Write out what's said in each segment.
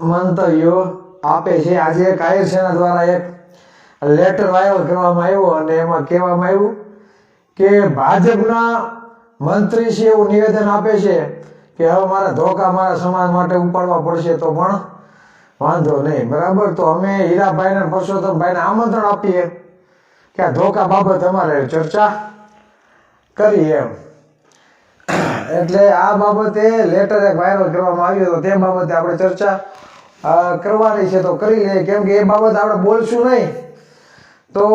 મંતવ્યો આપે છે। આજે કાયર સેના દ્વારા એક લેટર વાયરલ કરવામાં આવ્યો અને એમાં કહેવામાં આવ્યું કે ભાજપના મંત્રી છે એવું નિવેદન આપે છે કે હવે મારા ધોકા મારા સમાજ માટે ઉપાડવા પડશે તો પણ વાંધો નહીં, બરાબર। તો અમે હીરાભાઈ ને પરસોત્તમભાઈને આમંત્રણ આપીએ કે આ ધોકા બાબત અમારે ચર્ચા કરીએ એમ। એટલે આ બાબતે લેટર એક વાયરલ કરવામાં આવ્યો તો તે બાબતે આપણે ચર્ચા કરવાની છે તો કરી લઈએ, કેમ કે એ બાબત આપણે બોલશું નહીં તો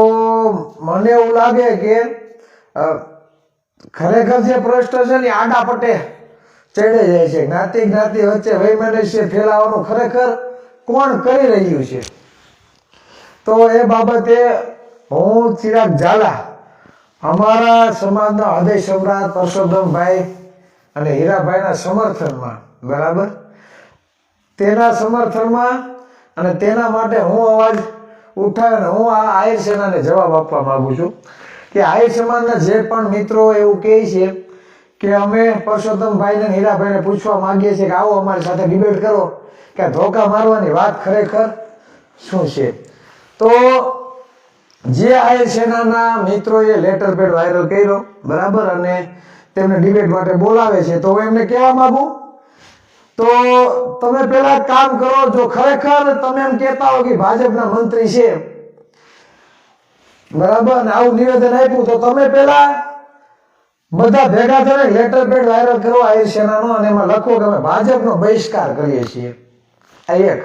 મને એવું લાગે કે ખરેખર જે પ્રશ્ન છે ને આડા પટ્ટે ચડે જાય છે। જ્ઞાતિ જ્ઞાતિ વચ્ચે વૈમનસ્ય ફેલાવાનું ખરેખર કોણ કરી રહ્યું છે, તો એ બાબતે હું ચિરાગ ઝાલા અમારા સમાજના હૃદય સમ્રાટ પરસોત્તમભાઈ અને હીરાભાઈના સમર્થનમાં, બરાબર, તેના સમર્થનમાં અને તેના માટે હું અવાજ ઉઠાવીને હું આ આહિર સેનાને જવાબ આપવા માંગુ છું કે આહિર સમાજના જે પણ મિત્રો એવું કહે છે કે અમે પરસોત્તમભાઈને હીરાભાઈને પૂછવા માંગીએ છીએ કે આવો અમારી સાથે ડિબેટ કરો કે ધોકા મારવાની વાત ખરેખર શું છે। તો જે આહિર સેનાના મિત્રોએ લેટર પેડ વાયરલ કર્યો, બરાબર, અને તેમને ડિબેટ માટે બોલાવે છે, તો હું એમને કહેવા માંગુ તો તમે પેલા કામ કરો, જો ખરેખર તમે એમ કહેતા હો કે ભાજપના મંત્રી છે, બરાબર, અને આવું નિવેદન આપ્યું તો તમે પેલા બધા ભેગા થઈને લેટર પેડ વાયરલ કરો આહિર સેનાનો અને એમાં લખો કે અમે ભાજપનો બહિષ્કાર કરીએ છીએ। આ એક,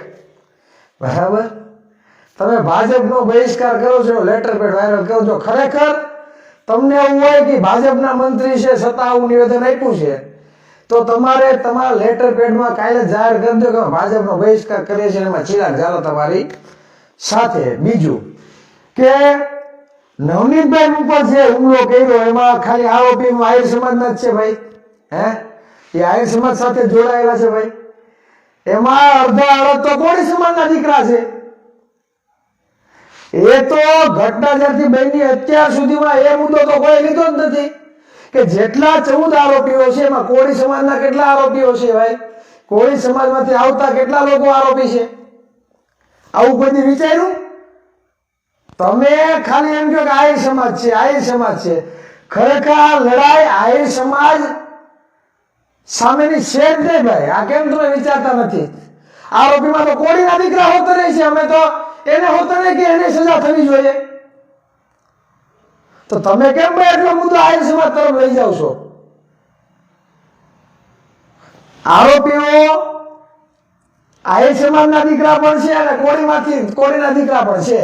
બરાબર, તમે ભાજપનો બહિષ્કાર કરો છો, લેટર પેડ વાયરલ કરો છો। ખરેખર તમને એવું હોય કે ભાજપના મંત્રી છે છતાં આવું નિવેદન આપ્યું છે તો તમારે તમારા લેટર પેડમાં કાલે જાહેર કરી દો કે ભાજપનો બહિષ્કાર કરીએ છીએ, એમાં ચિરાગ ઝાલા તમારી સાથે। બીજું કે નવનીતભાઈ ઉપર જે હુમલો કર્યો એમાં ખાલી આરોપી આહિર સમાજના જ છે ભાઈ, હે, એ આહિર સમાજ સાથે જોડાયેલા છે ભાઈ। એમાં અડધા અડધ તો કોળી સમાજના દીકરા છે। એ તો ઘટના જ્યારથી બની અત્યાર સુધીમાં એ મુદ્દો તો કોઈ લીધો જ નથી કે જેટલા 14 આરોપીઓ છે એમાં કોળી સમાજના કેટલા આરોપીઓ છે ભાઈ, કોળી સમાજમાંથી આવતા કેટલા લોકો આરોપી છે, આવું કોઈ દી વિચાર્યું? તમે ખાલી એમ કહો કે આહિર સમાજ છે, આહિર સમાજ છે, ખરેખર આ લડાઈ આહિર સમાજ સામેની છે જ નહીં ભાઈ। આ કેમ તમે વિચારતા નથી? આરોપીમાં તો કોળીના દીકરા હોતા રહે છે, અમે તો એને હોતા નહીં કે એને સજા થવી જોઈએ, તો તમે કેમ ભાઈ એટલો મુદ્દો આહિર સમાજ તરફ લઈ જાવ છો? આરોપીઓ આહિર સમાજના દીકરા પણ છે અને કોળીના દીકરા પણ છે,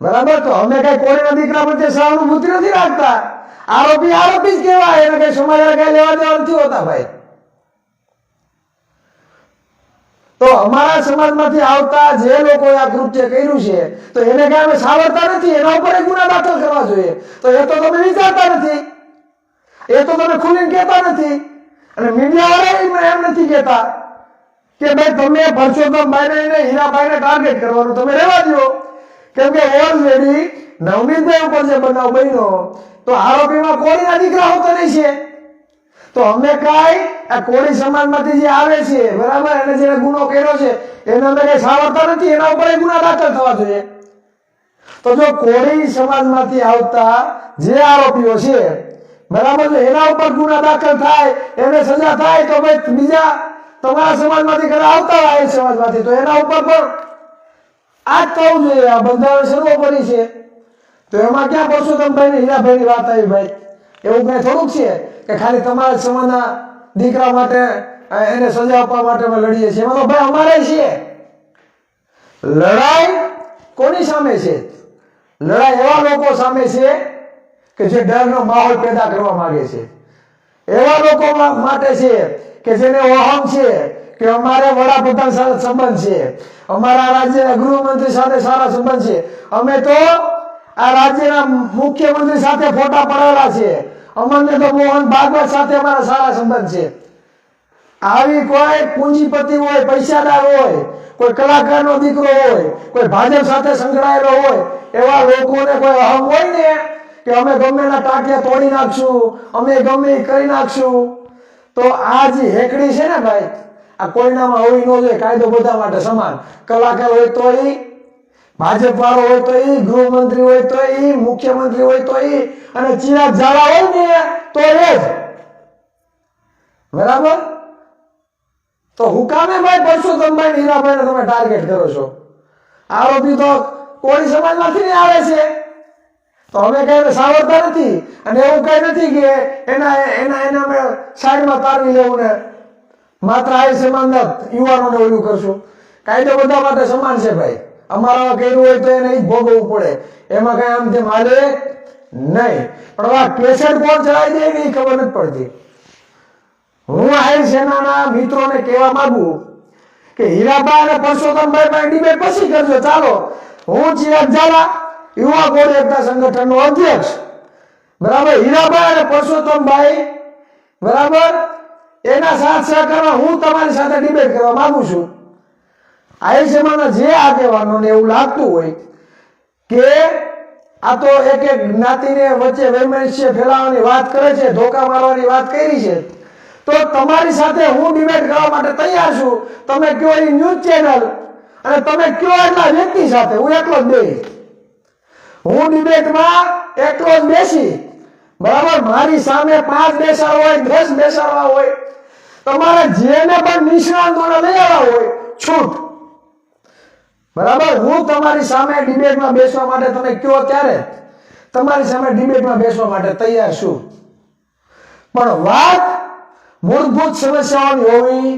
બરાબર। તો અમે કઈ કોળીના દીકરા પ્રત્યે સહાનુભૂતિ નથી રાખતા, આરોપી આરોપી જ કહેવાય, એને કઈ સમાજ કઈ લેવા દેવા નથી હોતા ભાઈ। તો અમારા સમાજમાંથી આવતા જે લોકોએ આ કૃત્ય કર્યું છે તો એને કઈ અમે સાવરતા નથી, એના ઉપર ગુના દાખલ કરવા જોઈએ, તો એ તો તમે વિચારતા નથી, એ તો તમે ખુલીને કહેતા નથી, અને મીડિયાવાળા એમ નથી કહેતા કે ભાઈ તમે પરસોત્તમભાઈને હીરાભાઈને ટાર્ગેટ કરવાનું તમે રહેવા દો, કેમ કે ઓલરેડી નવનીતભાઈ ઉપર જે બનાવ બન્યો તો આરોપીમાં કોળીના દીકરા હોતો નહીં છે, તો અમે કાંઈ આ કોળી સમાજમાંથી જે આવે છે, બરાબર, એને જે ગુનો કર્યો છે એને અમે કઈ સાવરતા નથી, એના ઉપર ગુના દાખલ થવા જોઈએ। તો જો કોળી સમાજમાંથી આવતા જે આરોપીઓ છે, બરાબર, એના ઉપર ગુના દાખલ થાય, એને સજા થાય, તો ભાઈ બીજા તમારા સમાજમાંથી ઘણા આવતા હોય એ સમાજમાંથી તો એના ઉપર પણ આ જ થવું જોઈએ। આ બંધારણ સર્વોપરી છે, તો એમાં ક્યાં પરસોત્તમભાઈ ને હીરાભાઈની વાત આવી ભાઈ? એવું કઈ થોડુંક છે કે ખાલી તમારા સમાજના દીકરા માટે એને સજા આપવા માટે અમે લડીએ છીએ? એમાં તો ભાઈ અમારે છે લડાઈ કોની સામે છે? લડાઈ એવા લોકો સામે છે કે જે ડરનો માહોલ પેદા કરવા માંગે છે, એવા લોકો માટે છે કે જેને અહમ છે કે અમારે વડાપ્રધાન સાથે સંબંધ છે, અમારા રાજ્યના ગૃહમંત્રી સાથે સારા સંબંધ છે, અમે તો આ રાજ્યના મુખ્યમંત્રી સાથે ફોટા પડાયેલા છે, અમને તો મોહન ભાગવત સાથે અમારા સારા સંબંધ છે। આવી કોઈ પૂંજીપતિ હોય, પૈસાદાર હોય, કોઈ કલાકારનો દીકરો હોય, કોઈ ભાજપ સાથે સંકળાયેલો હોય, એવા લોકોને કોઈ અહમ હોય ને કે અમે ગમે ના ટાંટિયા તોડી નાખશું, અમે ગમે કરી નાખશું, તો આ જે હેકડી છે ને ભાઈ, આ કોઈનામાં હોવી ન જોઈએ, કાયદો બધા માટે સમાન. કલાકાર હોય તો ઈ, ભાજપ વાળો હોય તો ઈ, ગૃહમંત્રી હોય તો ઈ, મુખ્યમંત્રી હોય તો ઈ, અને ચિરાગ ઝાલા હોય ને તો એ જ. બરાબર? તો હુકામે ભાઈ પરસોત્તમભાઈ ને હીરાભાઈ ને તમે ટાર્ગેટ કરો છો? આરોપી તો કોળી સમાજમાંથી આવે છે, તો અમે કઈ સાવરતા નથી. અને એવું કઈ નથી કે એના સાઈડમાં તારવી લેવું ને માત્ર આ સમાજના યુવાનોને ઓલું કરશું. કાયદો બધા માટે સમાન છે ભાઈ. અમારા કર્યું હોય તો એને જ ભોગવવું પડે, એમાં કઈ આમ તેમ હાલે નહીં. પણ આ કેસેટ કોણ ચલાવી દે એ ખબર નથી પડતી. હું આહિર સેનાના મિત્રોને કહેવા માંગુ કે હીરાબા અને પરસોત્તમભાઈ પાસે ડિબેટ પછી કરજો. ચાલો, હું ચિરાગ ઝાલા યુવા કોળી એકતા સંગઠનનો અધ્યક્ષ, બરાબર, હીરાબા અને પરસોત્તમભાઈ, બરાબર, એના સાથ સહકારમાં હું તમારી સાથે ડિબેટ કરવા માંગુ છું. આહિર સેનાના જે આગેવાનોને એવું લાગતું હોય કે આ તો એક એક જ્ઞાતિને વચ્ચે વૈમનસ્ય ફેલાવવાની વાત કરે છે, ધોકા મારવાની વાત કરી છે, તો તમારી સાથે હું ડિબેટ કરવા માટે તૈયાર છું. તમે કયો એ ન્યૂઝ ચેનલ અને તમે કયો એટલા વ્યક્તિ સાથે, હું એકલો જ બેસીશ. હું ડિબેટમાં એકલો જ બેસી, બરાબર, મારી સામે 5 બેસાડવા હોય, 10 બેસાડવા હોય, તમારે જેને પણ નિષ્ણાંતોને લઈ આવવા હોય છૂટ, બરાબર. હું તમારી સામે ડિબેટમાં બેસવા માટે તમે કયો ત્યારે તમારી સામે ડિબેટમાં બેસવા માટે તૈયાર છું. પણ વાત મૂળભૂત સમસ્યાઓની હોવી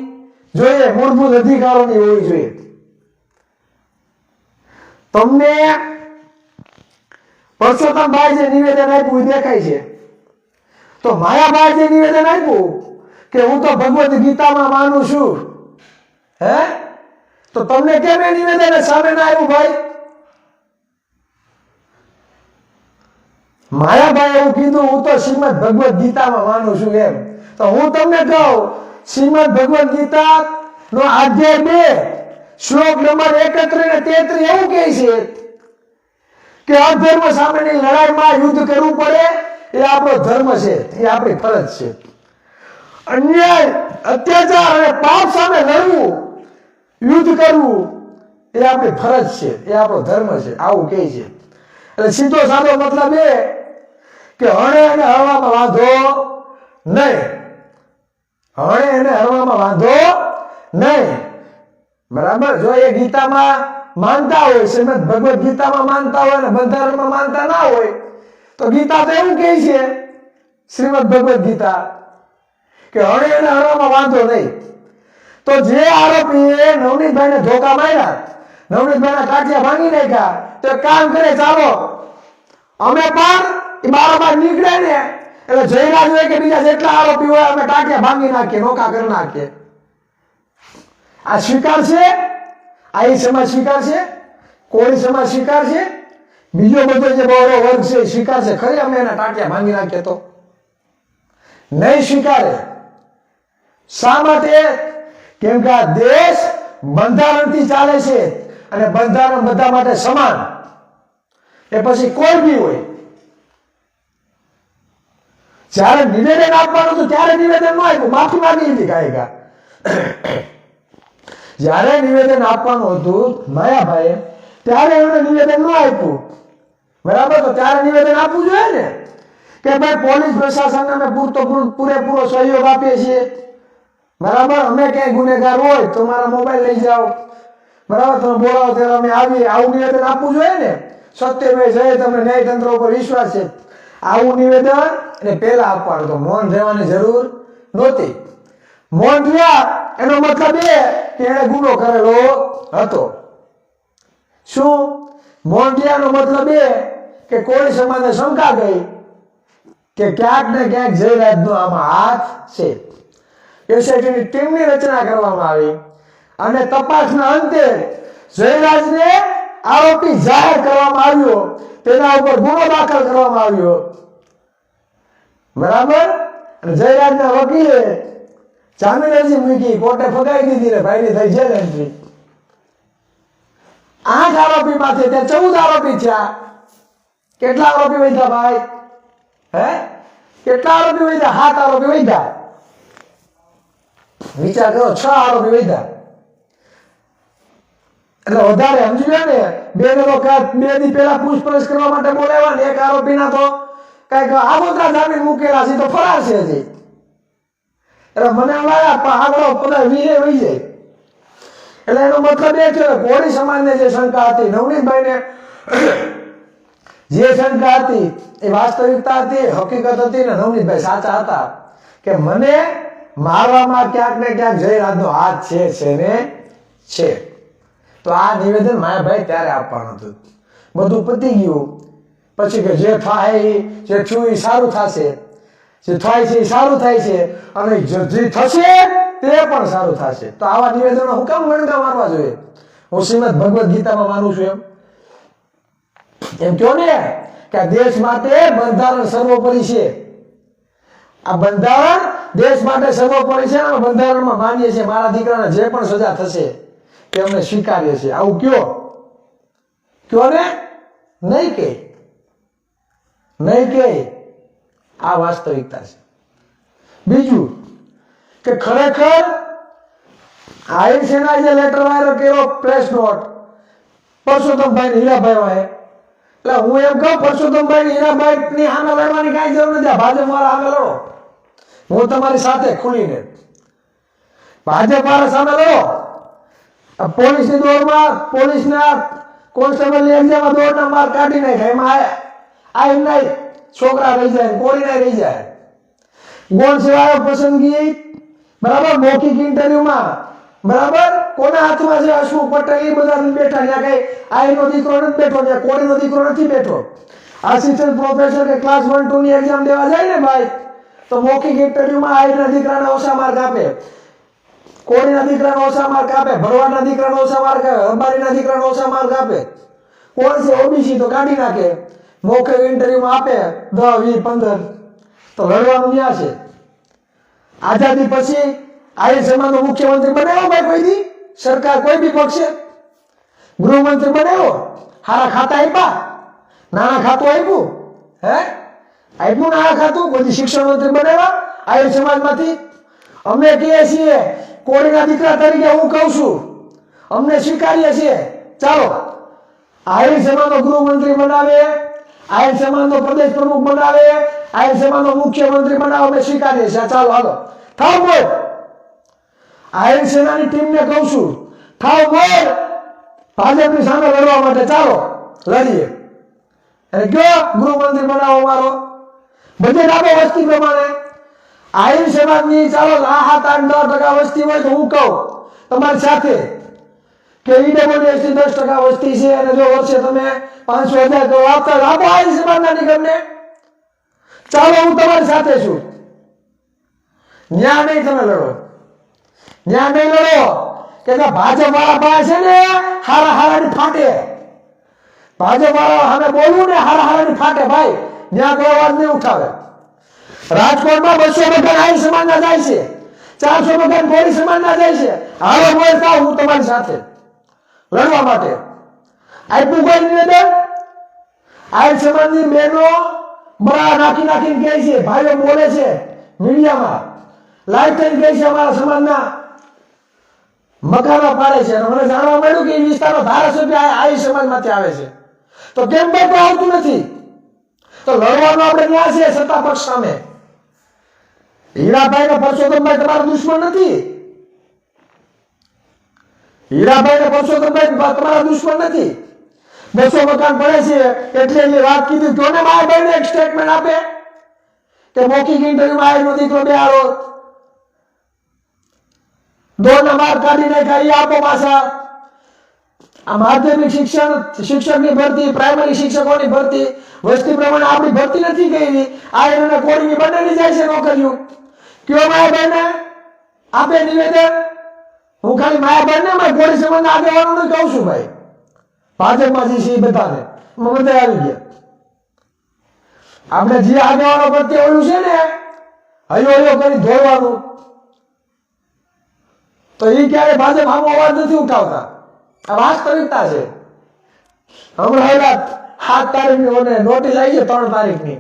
જોઈએ, મૂળભૂત અધિકારોની હોવી જોઈએ. તમને પરસોત્તમભાઈ જે નિવેદન આપ્યું એ દેખાય છે, તો માયાભાઈ જે નિવેદન આપ્યું કે હું તો ભગવદ્ ગીતામાં માનું છું, હે, તો તમને કેમ એ નિવેદન સામે ના આવ્યું ભાઈ? માયાભાઈ એવું કીધું હું તો શ્રીમદ ભગવદ્ ગીતામાં માનું છું એમ. તો હું તમને કહું, શ્રીમદ ભગવદ્ ગીતા નો અધ્યાય 2 શ્લોક નંબર 31 અને 33 એવું કહે છે કે અધર્મ સામેની લડાઈમાં યુદ્ધ કરવું પડે એ આપણો ધર્મ છે, એ આપણી ફરજ છે. અન્યાય, અત્યાચાર અને પાપ સામે લડવું, યુદ્ધ કરવું એ આપણી ફરજ છે, એ આપણો ધર્મ છે, આવું કહે છે. એટલે સીધો સાદો મતલબ એ કે હણે એને હળવામાં વાંધો નહીં, હણે એને હળવામાં વાંધો નહીં, બરાબર. જો એ ગીતામાં માનતા હોય, શ્રીમદ ભગવદ્ ગીતામાં માનતા હોય ને બંધારણમાં માનતા ના હોય, તો ગીતા તો એવું કહે છે, શ્રીમદ ભગવદ્ ગીતા, કે હણે એને હળવામાં વાંધો નહીં. તો જે આરોપીએ નવનીતભાઈને ધોકા માર્યા, નવનીતભાઈના ટાટિયા ભાંગી નાખ્યા, તો કામ કરે, ચાલો અમે પણ એ બારોબાર નીકળે ને એટલે જયરાજ હોય કે બીજા જેટલા આરોપી હોય અમે ટાટિયા ભાંગી નાખીએ, નોકા કરી નાખીએ. આ સ્વીકાર છે? આહિર સમાજ સ્વીકાર છે? કોળી સમાજ સ્વીકાર છે? બીજો બધો જે બહોળો વર્ગ છે સ્વીકાર છે ખરી અમે એના ટાટિયા ભાંગી નાખીએ? તો નહીં સ્વીકારે. શા માટે? કેમ કે આ દેશ બંધારણથી ચાલે છે અને બંધારણ બધા માટે સમાન. એ પછી કોઈ બી હોય. જ્યારે નિવેદન આપવાનું હતું ત્યારે નિવેદન ન આપ્યું, માફી માંગી લીધી કાયકા. જ્યારે નિવેદન આપવાનું હતું માયાભાઈ ત્યારે એમણે નિવેદન ન આપ્યું, બરાબર. તો ત્યારે નિવેદન આપવું જોઈએ ને કે ભાઈ પોલીસ પ્રશાસનને અમે પૂરેપૂરો સહયોગ આપીએ છીએ, બરાબર. અમે ક્યાંય ગુનેગાર હોય તો મારા મોબાઈલ લઈ જાઓ, બરાબર, તમે બોલાવો ત્યારે અમે આવીએ, આવું નિવેદન આપવું જોઈએ ને. સત્યભાઈ જય, તમને ન્યાયતંત્ર ઉપર વિશ્વાસ છે, આવું નિવેદન એને પહેલા આપવાનું. તો મૌન રહેવાની જરૂર નહોતી. મૌન રહ્યા એનો મતલબ એ કે એને ગુનો કરેલો હતો. શું? મૌન રહ્યાનો મતલબ એ કે કોળી સમાજને શંકા ગઈ કે ક્યાંક ને ક્યાંક જયરાજનો આમાં હાથ છે. એસઆઈટીની ટીમની રચના કરવામાં આવી અને તપાસના અંતે જયરાજને આરોપી જાહેર કરવામાં આવ્યો, તેના ઉપર ગુનો દાખલ કરવામાં આવ્યો, બરાબર. અને જયરાજના વકીલે જામીન અરજી મૂકી, કોર્ટે ફગાવી દીધી ને ભાઈની થઈ જેલ એન્ટ્રી. 8 આરોપીમાંથી ત્યાં 14 આરોપી થયા. કેટલા આરોપી વધ્યા ભાઈ? હે, કેટલા આરોપી વધ્યા? 7 આરોપી વધ્યા. વિચાર કરો, 6 આરોપી વધ્યા એટલે વધારે સમજી લે ને. બે ને તો બે દી પહેલા પૂછપરછ કરવા માટે બોલાવ્યા ને એક આરોપીના તો કઈક આગોતરા જામીન મૂકેલા છે તો ફરાર છે હજી. એટલે મને એમ લાગે આગળ બધા વીરે વહી જાય. એટલે એનો મતલબ એ છે કોળી સમાજને જે શંકા હતી, નવનીતભાઈ ને જે શંકા હતી એ વાસ્તવિકતા હતી, હકીકત હતી ને નવનીતભાઈ સાચા હતા કે મને મારવામાં ક્યાંક ને ક્યાંક જયરાજનો હાથ છે ને છે. તો આ નિવેદન માયાભાઈ ત્યારે આપવાનું હતું. બધું પતી ગયું પછી કે જે થાય જે થયું એ સારું થશે, જે થાય છે એ સારું થાય છે અને જે થશે તે પણ સારું થશે. તો આવા નિવેદનો હું કેમ ગણકા મારવા જોઈએ? હું શ્રીમદ ભગવદ્ ગીતામાં માનું છું એમ કહો ને કે આ દેશ માટે બંધારણ સર્વોપરી છે. આ બંધારણ દેશ માટે સર્વોપરી છે. બંધારણમાં માનીએ છીએ મારા દીકરાને જે પણ સજા થશે તે અમને સ્વીકારીએ છીએ. આવું કયો ને નહીં કે આ વાસ્તવિકતા છે. બીજું કે ખરેખર આહિર સેનાએ જે લેટર વાયરલ કર્યો પ્રેસ નોટ પરસોત્તમભાઈ ને હીરાભાઈ વાળે, એટલે હું એમ કહું પરસોત્તમભાઈ ને હીરાભાઈ ની સામે લડવાની કઈ જરૂર નથી. ભાજપ વાળા સામે લડો, હું તમારી સાથે ખુલીને. ભાજપ વાળા સામે લડો. પોલીસની દોડમાં પોલીસના કોન્સ્ટેબલની એક્ઝામમાં દોડના માર કાઢી નાખે, એમાં આ એમના છોકરા રહી જાય, કોળીના રહી જાય. ગૌણ સેવાઓ પસંદગી બરાબર, મૌખિક ઇન્ટરવ્યુમાં બરાબર કોના હાથમાં છે અશોક પટેલ એ બધા બેઠા. ત્યાં કઈ આઈનો દીકરો નથી બેઠો, ત્યાં કોળીનો દીકરો નથી બેઠો. આસિસ્ટન્ટ પ્રોફેસર કે ક્લાસ 1 2 ની એક્ઝામ દેવા જાય ને ભાઈ, તો મૌખિક ઇન્ટરવ્યુમાં આઈના દીકરાને ઓછા માર્ક આપે, કોળીના દીકરાને ઓછા માર્ક આપે, ભરવાડના દીકરાને ઓછા માર્ક આપે, અંબારીના દીકરાને ઓછા માર્ક આપે. કોણ છે ઓબીસી તો કાઢી નાખે. મૌખિક ઇન્ટરવ્યુમાં આપે 10 20 15 તો લડવાનું ન્યા છે. આઝાદી પછી આહિર સમાજનો મુખ્યમંત્રી બનાવ્યો ભાઈ કોઈ દી સરકાર, કોઈ બી પક્ષે ગૃહમંત્રી બનાવ્યો, હારા ખાતા આપ્યા, નાના ખાતું આપ્યું, આપ્યું નાના ખાતું. કોઈ શિક્ષણ મંત્રી બનાવ્યા આહિર સમાજમાંથી? અમે કહીએ છીએ કોળીના દીકરા તરીકે હું કહું છું, અમને સ્વીકારીએ છીએ. ચાલો આહિર સમાજનો ગૃહમંત્રી બનાવે, આહિર સમાજનો પ્રદેશ પ્રમુખ બનાવે, આહિર સમાજનો મુખ્યમંત્રી બનાવે, અમે સ્વીકારીએ છીએ. ચાલો હાલો થાવ બોલ. આહિર સેનાની ટીમને કહું છું થાવ બોલ ભાજપની સામે લડવા માટે, ચાલો લડીએ. અને કયો ગૃહમંત્રી બનાવો મારો, બજેટ આપો વસ્તી પ્રમાણે. આહિર સમાજની ચાલો 7-8-10% વસ્તી હોય તો હું કહું તમારી સાથે કે ઈડબ્લ્યુએસની 10% વસ્તી છે અને જો વર્ષે તમે 500,000 કરોડ આપતા આપો આહિર સમાજના નિગમને, ચાલો હું તમારી સાથે છું. ન્યા નહીં તમે લડો, ન્યા નહીં લડો કે ભાજપ વાળા પાસે છે ને હારાની ફાટે. ભાજપ વાળા સામે બોલવું ને હારાની ફાટે ભાઈ, ન્યા કોઈ અવાજ નહીં ઉઠાવે. રાજકોટમાં 200 મકાન આહિર સમાજના જાય છે, 400 મકાન કોળી સમાજના જાય છે. હાલો બોલતા હું તમારી સાથે લડવા માટે. આપ્યું કોઈ નિવેદન? આહિર સમાજની બહેનો બરા નાખીને કહે છે, ભાઈઓ બોલે છે મીડિયામાં લાઈવ થઈને કહે છે અમારા સમાજના મકાનો પાડે છે. અને મને જાણવા મળ્યું કે એ વિસ્તારનો ધારાસભ્ય આહિર સમાજમાંથી આવે છે. તો કેમ ભાઈ કોઈ આવતું નથી? તો લડવાનું આપણે ન્યા છે સત્તા પક્ષ સામે. હીરાભાઈ ને પરસોત્તમભાઈ તમારા દુશ્મન નથી. હીરાભાઈ ને પરસોત્તમભાઈ તમારા દુશ્મન નથી. 200 મકાન પડે છે એટલે એની વાત કીધી. કોને માયાભાઈ ને એક સ્ટેટમેન્ટ આપે કે મૌખિક ઇન્ટરવ્યુમાં આહિરનો દીકરો બેહાડો, દોડના માર્ક કાઢી નાખ્યા, આપો પાછા. આ માધ્યમિક શિક્ષકની ભરતી, પ્રાઇમરી શિક્ષકોની ભરતી વસ્તી પ્રમાણે આપણી ભરતી નથી કરી. આહિર અને કોળીની બંનેની જાય છે નોકરીઓ. કયો માયાભાઈ ને આપે નિવેદન? હું ખાલી માયાભાઈ ને મારા કોળી સમાજના આગેવાનોને કહું છું ભાઈ, ભાજપમાં જે છે એ બધાને બધા આવી ગયા. આપણે જે આગેવાનો પ્રત્યે ઓલું છે ને હયો કરી ધોવાનું, તો એ ક્યારે ભાજપ આમ અવાજ નથી ઉઠાવતા. આ વાસ્તવિકતા છે. હમણાં 7 તારીખની નોટિસ આવી છે, 3 તારીખની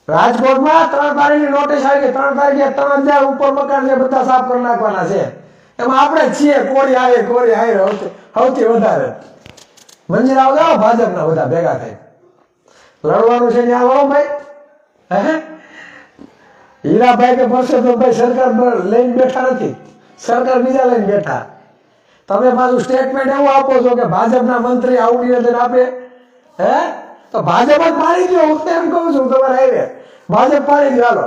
રાજકોટમાં 3 તારીખની નોટિસ આવી કે 3 તારીખે 3000 ઉપર મકાન છે બધા સાફ કરી નાખવાના છે. એમાં આપણે જ છીએ કોરી આવે સૌથી વધારે. મંજીરાઓ જાઓ ભાજપના બધા ભેગા થાય લડવાનું છે ત્યાં લડો ભાઈ. હે હીરાભાઈ કે પરસોત્તમભાઈ સરકાર લઈને બેઠા નથી, સરકાર બીજા લઈને બેઠા. તમે પાછું સ્ટેટમેન્ટ એવું આપો છો કે ભાજપના મંત્રી આવું નિવેદન આપે. હે તો ભાજપ જ પાડી દો. હું એમ કહું છું તમારે આવે ભાજપ પાડી દો.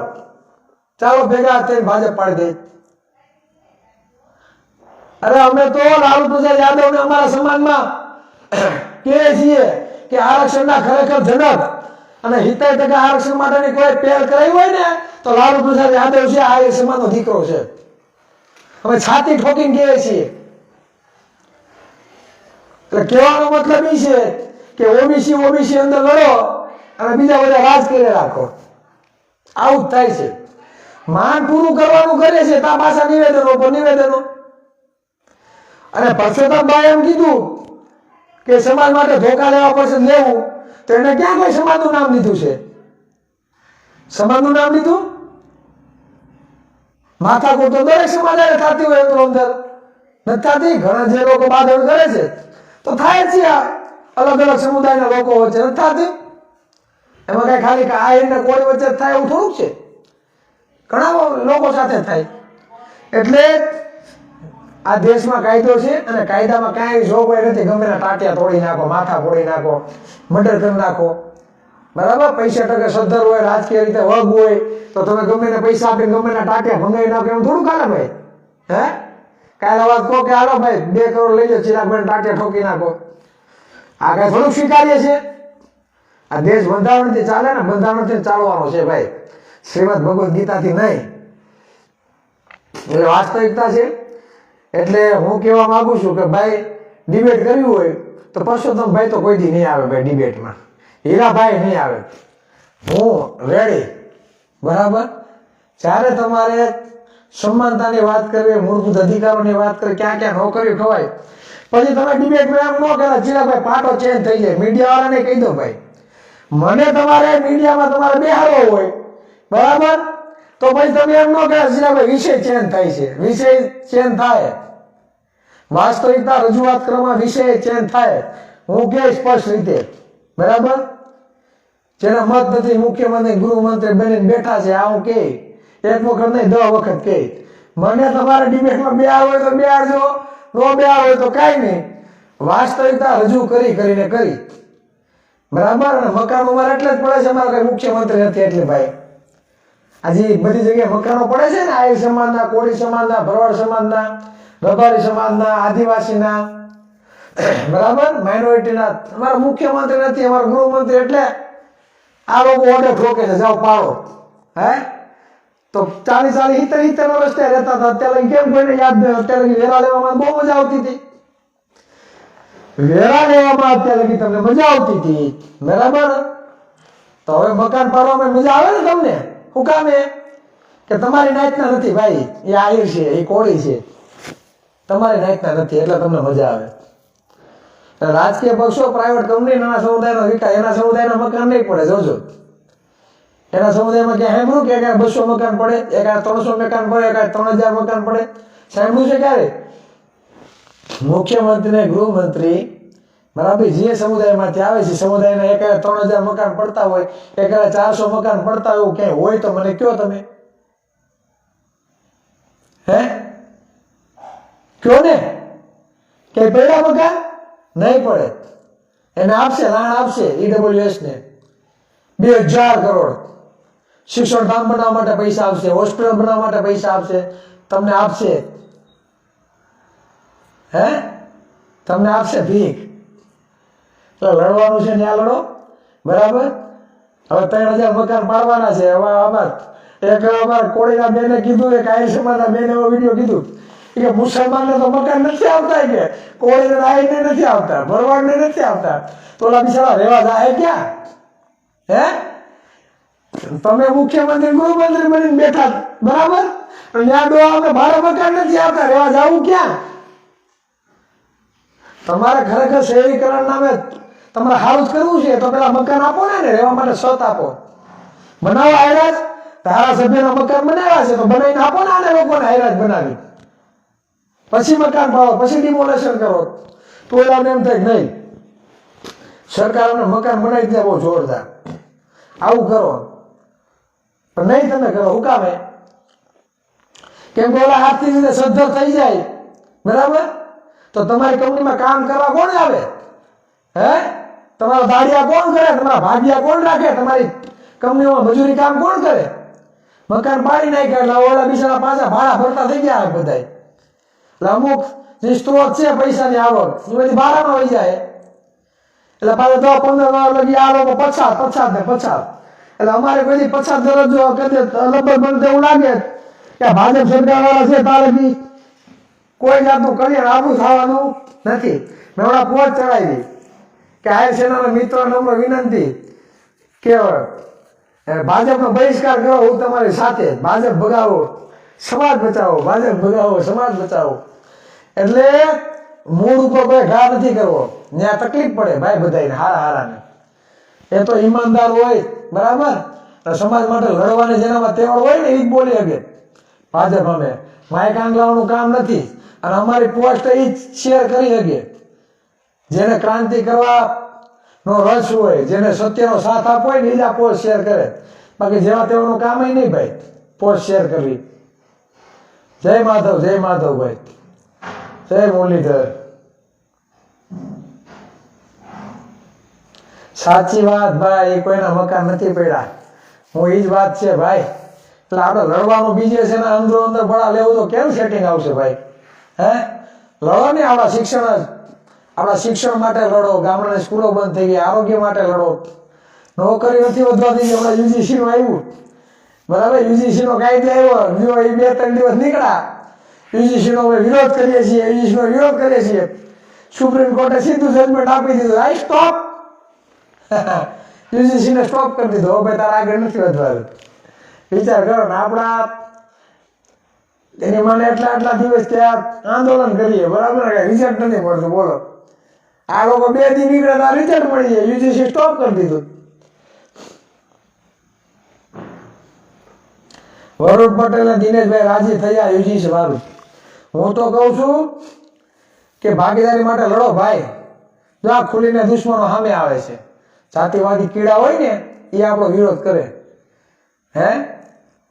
ચાલો ભેગા થઈને ભાજપ પાડી દે. અરે અમે તો લાલુ પ્રસાદ યાદવને અમારા સમાજમાં કહે છીએ કે આરક્ષણના ખરેખર જનક અને 70% આરક્ષણ માટેની કોઈ પહેલ કરાવી હોય ને તો લાલુ પ્રસાદ યાદવ છે. આ સમાજનો દીકરો છે. અમે છાતી ઠોકીને કહીએ છીએ. એટલે કહેવાનો મતલબ એ છે કે ઓબીસી અંદર લડો અને બીજા બધા રાજ કરી રાખો. આવું જ થાય છે. માંગ પૂરું કરવાનું કરે છે તા પાછા નિવેદનો પર નિવેદનો. અને પરસોત્તમભાઈ એમ કીધું કે સમાજ માટે ધોકા લેવા પડશે લેવું, તો એને ક્યાં કોઈ સમાજનું નામ લીધું છે? સમાજનું નામ લીધું? માથાકૂટ તો દરેક સમાજ થતી હોય અંદર નથી થતી. ઘણા જે લોકો બાંધણ કરે છે તો થાય છે. અલગ અલગ સમુદાયના લોકો વચ્ચે નથી થતી. એમાં કઈ ખાલી આહિર ને કોળી વચ્ચે થાય એવું થોડુંક છે, ઘણા લોકો સાથે થાય. એટલે આ દેશમાં કાયદો છે અને કાયદામાં કાંઈ જોગવાઈ નથી. ગમે ના ટાટિયા તોડી નાખો, માથા ફોડી નાખો, મર્ડર કરી નાખો. બરાબર? પૈસા ટકે સદ્ધર હોય, રાજકીય રીતે વગ હોય તો તમે ગમે ને પૈસા આપીને ગમે ના ટાટિયા ભંગાઈ નાખો એમ થોડું ચાલે ભાઈ. હે કાલે વાત કહો કે હાલો ભાઈ 2 કરોડ લઈ લો, ચિરાગભાઈ ટાટિયા ઠોકી નાખો. આ કઈ થોડુંક સ્વીકાર્ય છે? આ દેશ બંધારણથી ચાલે ને, બંધારણથી ચાલવાનો છે ભાઈ, શ્રીમદ ભગવદ ગીતાથી નહીં. એટલે વાસ્તવિકતા છે. એટલે હું કહેવા માંગુ છું કે ભાઈ ડિબેટ કરવી હોય તો પરસોત્તમભાઈ તો કોઈ દી નહીં આવે ભાઈ ડિબેટમાં. હીરાભાઈ નહીં આવે. હું રેડી. બરાબર? જ્યારે તમારે સમાનતાની વાત કરવી, મૂળભૂત અધિકારોની વાત કરવી, ક્યાં ક્યાં નોકરીઓ ખવાય, પછી તમે ડિબેટમાં એમ ન કહેતા ચિરાગભાઈ પાટો ચેન્જ થઈ જાય. મીડિયા વાળાને કહી દો ભાઈ, મને તમારે મીડિયામાં તમારે બેહારવો હોય બરાબર, તો પછી તમે એમ ન કહેતા ચિરાગભાઈ વિષય ચેન્જ થાય છે. વિષય ચેન્જ થાય, વાસ્તવિકતા રજૂઆત કરવામાં વિષય ચેન્જ થાય. હું કે સ્પષ્ટ રીતે બરાબર, જેના મત નથી મુખ્યમંત્રી ગૃહમંત્રી બનીને બેઠા છે આવું કે એક વખત નહીં 10 વખત કે. મને તમારે ડિબેટમાં બેહાર હોય તો બેહારજો, ન બેહાર હોય તો કાંઈ નહીં. વાસ્તવિકતા રજૂ કરીને કરી. બરાબર? અને મકાનો મારે એટલે જ પડે છે, અમારે કઈ મુખ્યમંત્રી નથી એટલે ભાઈ. આજે બધી જગ્યાએ મકાનો પડે છે ને, આહિર સમાજના, કોળી સમાજના, ભરવાડ સમાજના, રબારી સમાજના, આદિવાસીના, બરાબર, માઇનોરિટીના. અમારા મુખ્યમંત્રી નથી, અમારા ગૃહમંત્રી, એટલે આ લોકો ઓર્ડર ઠોકે છે જાઓ પાડો. હે તો 40-70 વર્ષથી રહેતા હતા, અત્યારે કેમ કોઈને યાદ નહીં? અત્યારે વેરા લેવામાં બહુ મજા આવતી હતી. વેરા લેવામાં અત્યારે તમને મજા આવતી હતી. બરાબર? તો હવે મકાન પાડવામાં મજા આવે ને તમને? શું કામ? કે તમારી નાતના નથી ભાઈ, એ આહિર છે, એ કોળી છે, તમારી નાતના નથી એટલે તમને મજા આવે. રાજકીય પક્ષો, પ્રાઇવેટ કંપની, નાના સમુદાયનો વિકાસ, એના સમુદાયના મકાન નહીં પડે. જોજો એના સમુદાયમાં ક્યાં સાંભળ્યું કે એકાય 200 મકાન પડે, એકાય 300 મકાન પડે, એકાય 3000 મકાન પડે? સાંભળ્યું છે ક્યારે? મુખ્યમંત્રી ને ગૃહમંત્રી બરાબર જે સમુદાયમાંથી આવે છે, સમુદાયના એકાય 3000 મકાન પડતા હોય, એકાય 400 મકાન પડતા હોય, એવું ક્યાંય હોય તો મને કયો તમે. હે કયો ને? ક્યાંય પડ્યા મકાન? નહીં પડે. એને આપશે, લાણ આપશે ઈડબ્લ્યુએસ ને 2000 કરોડ. શિક્ષણ ધામ બનાવવા માટે પૈસા આપશે, હોસ્પિટલ બનાવવા માટે પૈસા આપશે, તમને આપશે. હે તમને આપશે ભીખ. તો લડવાનું છે ત્યાં લડો. બરાબર? હવે 3000 મકાન પાડવાના છે. હવે એક અમારા કોળીના બેને કીધું, એક આહિર સમાજના બેને એવો વિડીયો કીધું કે મુસલમાનને તો મકાન નથી આવતા, કે કોળીને આહિરને નથી આવતા, ભરવાડને નથી આવતા, તો ઓલા બિચારા રહેવા જાય ક્યાં? હે તમે મુખ્યમંત્રી ગૃહમંત્રી બનીને બેઠા બરાબર, ત્યાં ડોહાને ભાડે મકાન નથી આવતા, રહેવા જવું ક્યાં? તમારે ખરેખર શહેરીકરણ નામે તમારે સારું જ કરવું છે તો પેલા મકાન આપો ને રહેવા માટે છત આપો. બનાવવા આવ્યા જ ધારાસભ્યના મકાન બનાવ્યા છે તો બનાવીને આપો ને આને લોકોને હાયરાજ બનાવી, પછી મકાન પાડો, પછી ડિમોલેશન કરો. તો એલાને એમ થાય નહીં સરકાર અમને મકાન બનાવી દે બહુ જોરદાર, આવું કરો. પણ નહીં તમે કરો, હું કામે? કેમ કે ઓલા આર્થિક રીતે સદ્ધર થઈ જાય, બરાબર? તો તમારી કંપનીમાં કામ કરવા કોણ આવે? હે? તમારા દાડિયા કોણ કરે? તમારા ભાગિયા કોણ રાખે? તમારી કંપનીમાં મજૂરી કામ કોણ કરે? મકાન પાડી નાખ્યા એટલે ઓલા બિચારા પાછા ભાડા ભરતા થઈ ગયા બધા. એટલે અમુક જે સ્ત્રોત છે પૈસાની આવક એ બધી ભાડામાં વહી જાય. એટલે પાછા 10-15 લગી આ લોકો પછાત ને પછાત. એટલે અમારે કોઈ પછાત દરજ્જો કદે લગભગ મને એવું લાગે કે ભાજપ સરકાર વાળા છે તારે બી કોઈ જાતનું કલ્યાણ આવું થવાનું નથી. મેં હમણાં પોસ્ટ ચડાવી કે આયર સેનાના મિત્રો નમ્ર વિનંતી કે ભાજપનો બહિષ્કાર કરો, હું તમારી સાથે. ભાજપ ભગાવો, સમાજ બચાવો, ભાજપ ભગાવો, સમાજ બચાવો. એટલે મૂળ ઉપર કોઈ ઘા નથી કરવો, ત્યાં તકલીફ પડે ભાઈ બધાને હારાને. એ તો ઈમાનદાર હોય, બરાબર? સમાજ માટે લડવાની જેનામાં તેવડ હોય ને એ જ બોલી શકે. ભાજપ અમે માઇક આંગલાવાનું કામ નથી, અને અમારી પોસ્ટ એ જ શેર કરી શકે. જેને ક્રાંતિ કરવા નો રસ હોય, જેને સત્યનો સાથ આપવો હોય ને એ જ આ પોસ્ટ શેર કરે. બાકી જેવા તેવાનું કામ નહીં ભાઈ પોસ્ટ શેર કરવી. જય માધવ, જય માધવભાઈ, જય મુરલીધર. સાચી વાત ભાઈ, એ કોઈના મકાન નથી પડ્યા. હું એ જ વાત છે ભાઈ. એટલે આપણે લડવાનું બીજે છે ને અંદરો અંદર ભણા લેવું તો કેમ સેટિંગ આવશે ભાઈ? હે? લડો ને આપણા શિક્ષણ માટે લડો. ગામડાની સ્કૂલો બંધ થઈ ગઈ, આરોગ્ય માટે લડો. નોકરી નથી વધવા દીધી. હમણાં યુજીસી નું આવ્યું, બરાબર? યુજીસી નો કાયદો આવ્યો, જો એ 2-3 દિવસ નીકળ્યા. યુજીસી નો અમે વિરોધ કરીએ છીએ, યુજીસી નો વિરોધ કરીએ છીએ. સુપ્રીમ કોર્ટે સીધું જજમેન્ટ આપી દીધું, આઈ સ્ટોપ. યુજીસી ને સ્ટોપ કરી દીધો. હવે તારે આગળ નથી વધવાનું. વિચાર કરો ને, આપણા એની મને એટલા દિવસ ત્યાં આંદોલન કરીએ, બરાબર? રિઝલ્ટ નથી મળતું, બોલો. આ લોકો 2 દી નીકળે રિઝલ્ટ મળી જાય, યુજીસી સ્ટોપ કરી દીધું. વરુણ પટેલ અને દિનેશભાઈ રાજી થયા યુજીસી વાળું. હું તો કહું છું કે ભાગીદારી માટે લડો ભાઈ. જો આ ખુલીને દુશ્મનો સામે આવે છે, જાતિવાદી કીડા હોય ને એ આપણો વિરોધ કરે. હે?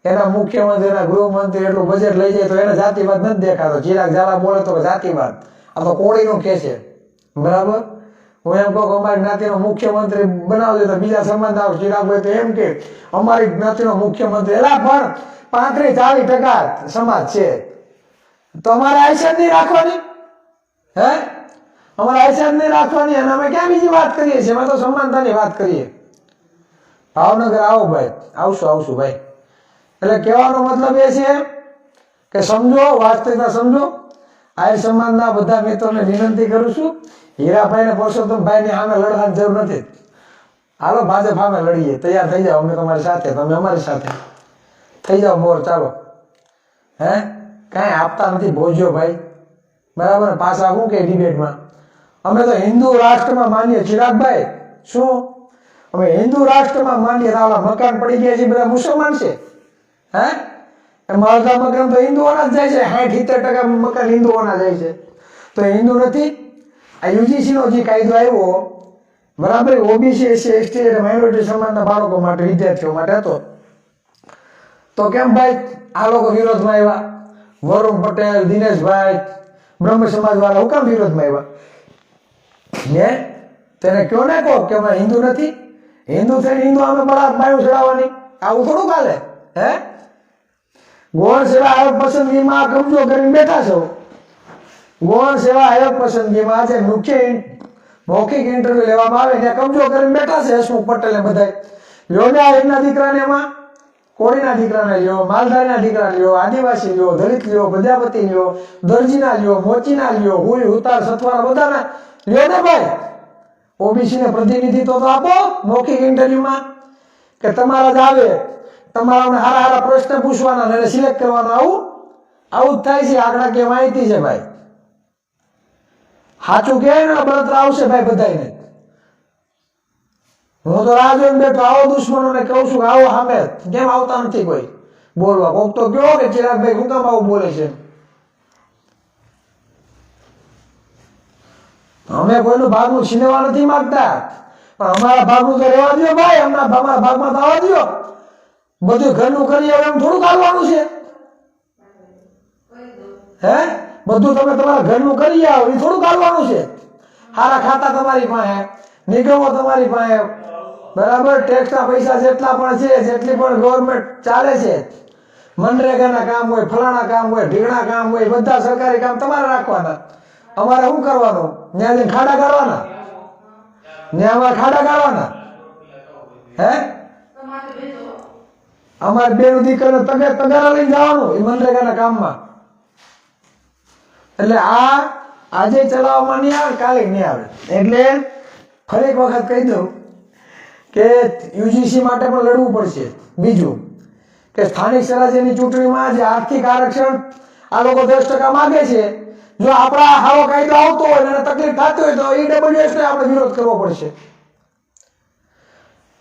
એના મુખ્યમંત્રી, એના ગૃહમંત્રી એટલું બજેટ લઈ જાય તો એને જાતિવાદ નથી દેખાતો. ચિરાગ ઝાલા બોલે તો જાતિવાદ, આ તો કોળીનું કે છે, બરાબર? હું એમ કહું કે અમારી જ્ઞાતિનો મુખ્યમંત્રી બનાવજો તો બીજા સમાજના ચિરાગ હોય તો એમ કે અમારી જ્ઞાતિનો મુખ્યમંત્રી. એલા પણ 35-40% સમાજ છે, તો અમારે આયસાદ નહીં રાખવાની? હે? અમારે આયસાદ નહીં રાખવાની, અને અમે ક્યાં બીજી વાત કરીએ છીએ? અમે તો સમાનતાની વાત કરીએ. ભાવનગર આવો ભાઈ, આવશું ભાઈ. એટલે કહેવાનો મતલબ એ છે કે સમજો, વાસ્તવિકતા સમજો. આયર સમાજના બધા મિત્રોને વિનંતી કરું છું, હીરાભાઈ ને પરસોત્તમભાઈ ની સામે લડવાની જરૂર નથી. હાલો ભાજપ સામે લડીએ, તૈયાર થઈ જાઓ. અમે તમારી સાથે, તમે અમારી સાથે થઈ જાઓ. મોર ચાલો. હે? કાંઈ આપતા નથી ભોજ્યો ભાઈ, બરાબર? પાછા શું કે ડિબેટમાં અમે તો હિન્દુ રાષ્ટ્રમાં માનીએ. ચિરાગભાઈ, શું અમે હિન્દુ રાષ્ટ્રમાં માનીએ? આવા મકાન પડી ગયા છે બધા મુસલમાન છે. હે? એમાં અડધા મકાન તો હિન્દુઓના જ જાય છે, 60-70% મકાન હિન્દુઓના જાય છે. તો હિન્દુ નથી. આ યુજીસી નો જે કાયદો આવ્યો, બરાબર, ઓબીસી, એસસી, એસટી અને માઇનોરિટી સમાજના બાળકો માટે, વિદ્યાર્થીઓ માટે હતો. તો કેમ ભાઈ આ લોકો વિરોધમાં આવ્યા? વરુણ પટેલ, દિનેશભાઈ, બ્રહ્મ સમાજ વાળા હું કામ વિરોધમાં આવ્યા? ને તેને કયો ને કહો કે અમે હિન્દુ નથી. હિન્દુ થઈને હિન્દુ અમે બાયું ચડાવવાની? આવું થોડું ચાલે. હે? ગૌણ સેવા આયોગ પસંદગીમાં કબજો કરીને બેઠા છો. ગૌણ સેવા આયોગ પસંદગીમાં આજે મુખ્ય મૌખિક ઇન્ટરવ્યુ લેવામાં આવે ત્યાં કબજો કરીને બેઠા છે હસમુખ પટેલ બધા. લ્યો ને આ એકના દીકરાને, એમાં કોળીના દીકરાને લ્યો, માલધારીના દીકરા લ્યો, આદિવાસી લ્યો, દલિત લ્યો, પ્રજાપતિ લ્યો, દરજીના લ્યો, મોચીના લ્યો, હુઈ, ઉતાર, સથવારા બધાના લ્યો ને ભાઈ. ઓબીસી ને પ્રતિનિધિત્વ તો આપો મૌખિક ઇન્ટરવ્યુમાં, કે તમારા જ આવે, તમારા હારા પ્રશ્ન પૂછવાના અને સિલેક્ટ કરવાના. આવું જ થાય છે. આંકડાકીય માહિતી છે ભાઈ. સાચું કહે ને બળતરા આવશે ભાઈ બધાને. હું તો રાહ જોઈને બેઠો, આવો દુશ્મનોને કહું છું કે આવો સામે, કેમ આવતા નથી કોઈ બોલવા? કોક તો કયો કે ચિરાગભાઈ શું કામ આવું બોલે છે? અમે કોઈનું ભાગનું છીનવા નથી માંગતા, પણ અમારા ભાગનું તો રહેવા દો ભાઈ, અમારા ભાગમાં તો આવવા દો. બધું ઘરનું કરી આવે એમ થોડું કાઢવાનું છે? હે, બધું તમે તમારા ઘરનું કરી આવો એ થોડું કાઢવાનું છે? સારા ખાતા તમારી પાસે, નિગમો તમારી પાસે, બરાબર, ટેક્સના પૈસા જેટલા પણ છે, જેટલી પણ ગવર્મેન્ટ ચાલે છે, મનરેગાના કામ હોય, ફલાણા કામ હોય, ઢીકણા કામ હોય, બધા સરકારી કામ તમારે રાખવાના. અમારે શું કરવાનું? ત્યાં જઈને ખાડા કાઢવાના? ત્યાં અમારે ખાડા કાઢવાના? હે, અમારે બેનું દીકરીને તગારા લઈને જવાનું એ મનરેગાના કામમાં. એટલે આ આજે ચલાવવામાં નહીં આવે, કાલે નહીં આવે. એટલે ફરી એક વખત કહી દઉં કે યુજીસી માટે પણ લડવું પડશે. બીજું કે સ્થાનિક સ્વરાજ્યની ચૂંટણીમાં જે આર્થિક આરક્ષણ આ લોકો 10% માંગે છે, જો આપણા આવો કાયદો આવતો હોય અને તકલીફ થતી હોય તો ઈડબ્લ્યુએસ ને આપણે વિરોધ કરવો પડશે.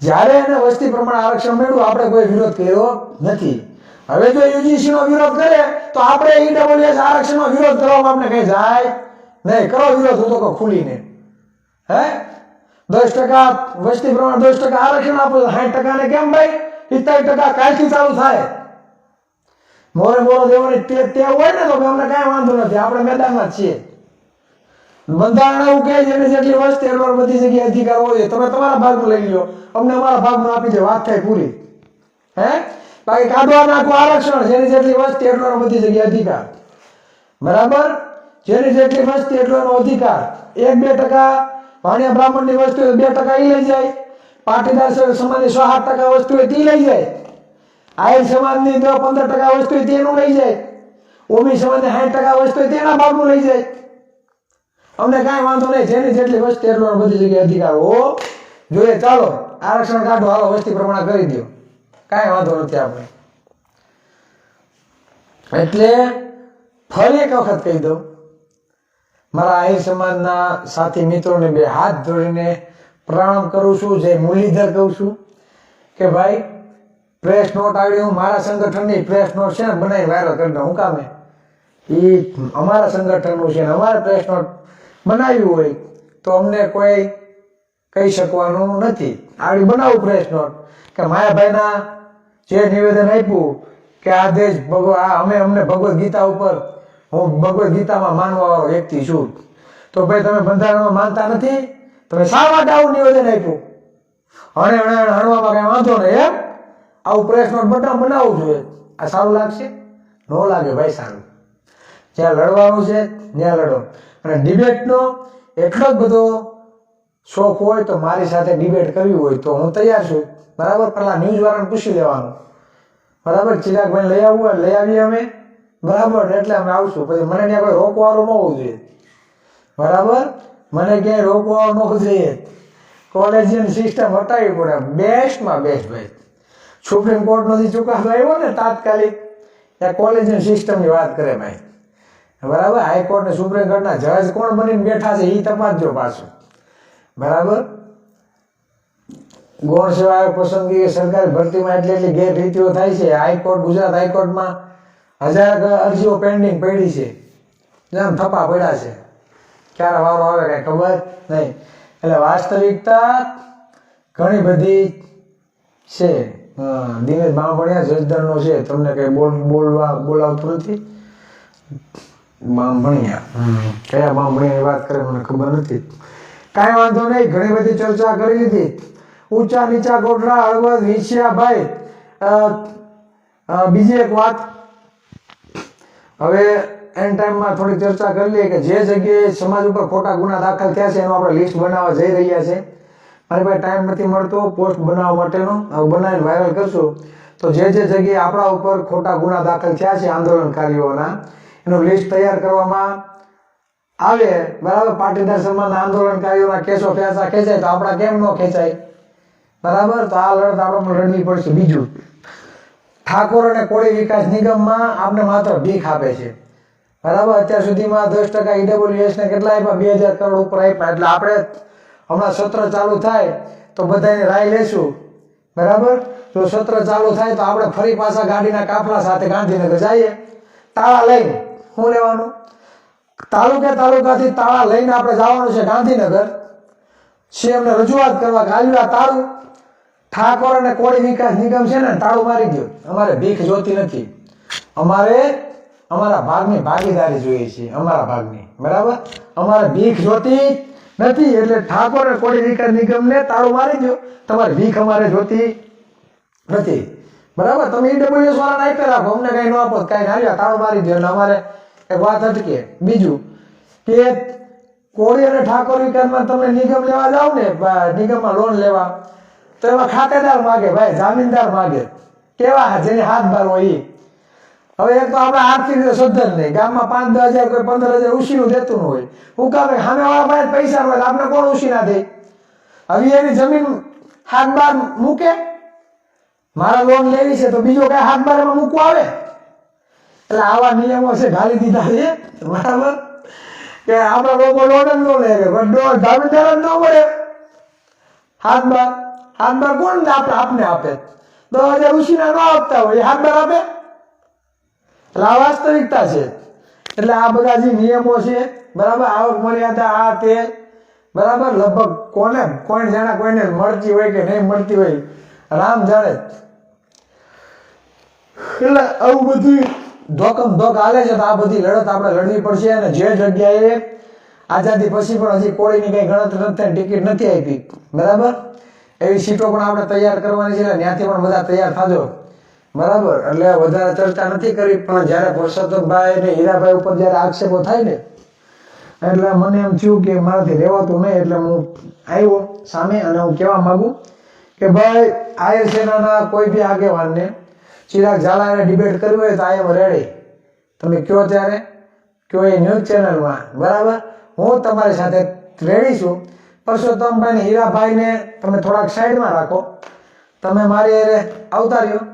જ્યારે એને વસ્તી પ્રમાણે આરક્ષણ મળ્યું આપણે કોઈ વિરોધ કર્યો નથી. હવે જો યુજીસી નો વિરોધ કરે તો આપણે ઈડબ્લ્યુએસ આરક્ષણ નો વિરોધ કરવામાં આપણે કઈ જાય નહીં. કરો વિરોધ, હું તો ખુલીને. હે, 10% વસ્તી પ્રમાણે 10% આરક્ષણ આપો, 60% ને કેમ ભાઈ 70% કાલથી ચાલુ થાય? મોરે મોરો દેવાની ટેવ હોય ને તો અમને કાંઈ વાંધો નથી, આપણે મેદાનમાં જ છીએ. બંધારણ એવું કહે છે જેટલી વસ્તી એટલો બધી જગ્યાએ અધિકાર હોય. તમે તમારા ભાગનું લઈ લો, અમને અમારા ભાગનું આપી દે, વાત થાય પૂરી. હે, બાકી કાઢવા નાખું આરક્ષણ, જેની જેટલી વસ્તી એટલો બધી જગ્યાએ અધિકાર, બરાબર, જેની જેટલી વસ્તી એટલો એનો અધિકાર. 1-2% વાણિયા બ્રાહ્મણની વસ્તુ 2% એ લઈ જાય, પાટીદાર સમાજની 6-8% વસ્તુ તે લઈ જાય, આહિર સમાજની 15% વસ્તુ તેનું લઈ જાય, ઓબી સમાજની 60% વસ્તુ તેના ભાગનું લઈ જાય. અમને કાંઈ વાંધો નહીં, જેની જેટલી વસ્તી એટલો બધી જગ્યાએ અધિકાર હો જોઈએ. ચાલો આરક્ષણ કાઢો, હાલો વસ્તી પ્રમાણે કરી દો, કાંઈ વાંધો નથી આપણે. એટલે ફરી એક વખત કહી દઉં, મારા આહિર સમાજના સાથી મિત્રોને બે હાથ જોડીને પ્રણામ કરું છું, જય મુરલીધર કહું છું કે ભાઈ પ્રેસ નોટ આવી, હું મારા સંગઠનની પ્રેસ નોટ છે ને બનાવી વાયરલ કરી દઉં. હું કામે એ અમારા સંગઠનનું છે ને અમારે પ્રેસ નોટ બનાવ્યું હોય તો અમને કોઈ કહી શકવાનું નથી. આવી બનાવું પ્રેસ નોટ કે માયાભાઈના જે નિવેદન આપ્યું કે આ દેશ અમને ભગવદ્ ગીતા ઉપર, હું ભગવદ્ ગીતામાં માનવા વાળો વ્યક્તિ છું, તો ભાઈ તમે બંધારણમાં માનતા નથી, તમે શા માટે આવું નિવેદન આપ્યું? હણવામાં કઈ વાંધો નહીં એમ? આવું પ્રેસ નોટ બનાવવું જોઈએ. આ સારું લાગશે? ન લાગે ભાઈ સારું. જ્યાં લડવાનું છે ત્યાં લડો. અને ડિબેટનો એટલો જ બધો શોખ હોય તો મારી સાથે ડિબેટ કરવી હોય તો હું તૈયાર છું, બરાબર. પેલા ન્યૂઝ વાળાને પૂછી લેવાનું, બરાબર. ચિરાગભાઈ લઈ આવવું હોય લઈ આવીએ અમે, બરાબર. એટલે અમે આવશું. પછી મને ત્યાં કોઈ રોકવાનું ન હોવું જોઈએ, બરાબર. મને ક્યાંય રોકવાનું ન હોવું જોઈએ. કોલેજિયન સિસ્ટમ હટાવવી પડે, બેસ્ટમાં બેસ્ટ ભાઈ. સુપ્રીમ કોર્ટનો જે ચુકાદો આવ્યો ને તાત્કાલિક, ત્યાં કોલેજિયન સિસ્ટમની વાત કરે ભાઈ, બરાબર. હાઈકોર્ટ ને સુપ્રીમ કોર્ટના જજ કોણ બનીને બેઠા છે એ તપાસજો પાછું, બરાબર. ગૌણ સેવા આયોગ પસંદગી સરકારી ભરતીમાં એટલી ગેરરીતિઓ થાય છે. હાઈકોર્ટ, ગુજરાત હાઈકોર્ટમાં 1000 અરજીઓ પેન્ડિંગ પડી છે, જેમ થપ્પા પડ્યા છે. ક્યારે વારો આવે કઈ ખબર નહીં. એટલે વાસ્તવિકતા ઘણી બધી છે. દિનેશ બામણિયા જસદણનો છે, તમને કઈ બોલાવતું નથી. બામણિયા કયા બામણિયાની વાત કરે મને ખબર નથી. કાંઈ વાંધો નહીં, ઘણી બધી ચર્ચા કરી લીધી. ઊંચા નીચા ગોઠડા હળવદ વિંછિયા ભાઈ. બીજી એક વાત, હવે એન્ડ ટાઈમમાં થોડી ચર્ચા કરી લઈએ કે જે જગ્યાએ સમાજ ઉપર ખોટા ગુના દાખલ થયા છે એનું આપણે લિસ્ટ બનાવવા જઈ રહ્યા છે. મારી પાસે ટાઈમ નથી મળતો પોસ્ટ બનાવવા માટેનો, બનાવીને વાયરલ કરશું. તો જે જગ્યાએ આપણા ઉપર ખોટા ગુના દાખલ થયા છે આંદોલનકારીઓના, એનું લિસ્ટ તૈયાર કરવામાં આવે, બરાબર. પાટીદાર સમાજના આંદોલનકારીઓના કેસો ખેંચાય તો આપણા કેમ ન ખેંચાય, બરાબર. તો આ લડત આપણે લડવી પડશે. બીજું, ઠાકોર અને કોળી વિકાસ નિગમમાં આપણે માત્ર ભીખ આપે છે, બરાબર. અત્યાર સુધીમાં 10% ઈડબ્લ્યુએસ ને કેટલા આપ્યા? 2000 કરોડ ઉપર આપ્યા. એટલે આપણે હમણાં સત્ર ચાલુ થાય તો બધાને રાય લેશું, બરાબર. જો સત્ર ચાલુ થાય તો આપણે ફરી પાછા ગાડીના કાફલા સાથે ગાંધીનગર જઈએ તાળા લઈને. શું લેવાનું? તાલુકાથી તાળા લઈને આપણે જવાનું છે ગાંધીનગર. સીએમને રજૂઆત કરવા કે આવ્યું આ તાળું ઠાકોર અને કોળી વિકાસ નિગમ છે ને તાળું મારી દો. અમારે ભીખ જોતી નથી, અમારે અમારા ભાગની ભાગીદારી જોઈએ છે, અમારા ભાગની, બરાબર. અમારે ભીખ જોતી નથી, એટલે ઠાકોર અને કોળી વિકાસ નિગમને તાળું મારી દો. તમારી ભીખ અમારે જોતી નથી, બરાબર. તમે ઈડબ્લ્યુએસ વાળાને આપી રાખો, અમને કઈ ન આપો, કઈ ના તાળું મારી દો. એટલે અમારે એક વાત અટકે. બીજું કે કોળી અને ઠાકોર વિકાસમાં તમે નિગમ લેવા જાઓ ને, નિગમમાં લોન લેવા, તો એમાં ખાતેદાર માગે ભાઈ, જામીનદાર માગે. કેવા? જેને હાથ બાર હોય એ. હવે એક તો આપણે આર્થિક રીતે સદ્ધર નહીં, ગામમાં 5-10 હજાર કોઈ 15,000 ઉછીનું દેતું ન હોય. હું કામ સામે વાળા પાસે પૈસા હોય, આપણે કોણ ઉછી ના દે? હવે એની જમીન હાથ બાર મૂકે, મારા લોન લેવી છે તો બીજો કઈ હાથ બાર એમાં મૂકવા આવે? એટલે આવા નિયમો છે ઘાલી દીધા છે, બરાબર. કે આપણા લોકો લોન જ ન લે, જામીનદાર જ ન મળે. હાથ બાર કોણ આપને આપે? 10,000 ઉછીના ન આપતા હોય, હાથ બાર આપે? એટલે આ વાસ્તવિકતા છે. એટલે આ બધા જે નિયમો છે, બરાબર, આવક મર્યાદા આ તે, બરાબર, લગભગ કોણ જાણે કોઈને મળતી હોય કે નહીં મળતી હોય, રામ જાણે. એટલે આવું બધું ધોકમ ધોક હાલે છે. તો આ બધી લડત આપણે લડવી પડશે. અને જે જગ્યાએ આઝાદી પછી પણ હજી કોળીની કઈ ગણતરી નથી, ટિકિટ નથી આપી, બરાબર, એવી સીટો પણ આપણે તૈયાર કરવાની છે. ત્યાંથી પણ બધા તૈયાર થાજો, બરાબર. એટલે વધારે ચર્ચા નથી કરી, પણ જયારે પરસોત્તમભાઈ ને હીરાભાઈ ઉપર જયારે આક્ષેપો થાય ને, એટલે મને એમ થયું કે મારાથી રહેવાતું નહીં. એટલે હું આવ્યો સામે અને હું કહેવા માંગુ કે ભાઈ આયર સેનાના કોઈ બી આગેવાનને ચિરાગ ઝાલાને ડિબેટ કરવી હોય તો આઈ એમ રેડી. તમે કયો ત્યારે કયો એ ન્યૂઝ ચેનલમાં, બરાબર. હું તમારી સાથે રેડી છું. પરસોત્તમભાઈ ને હીરાભાઈને તમે થોડાક સાઈડમાં રાખો, તમે મારી આવતા રહ્યો.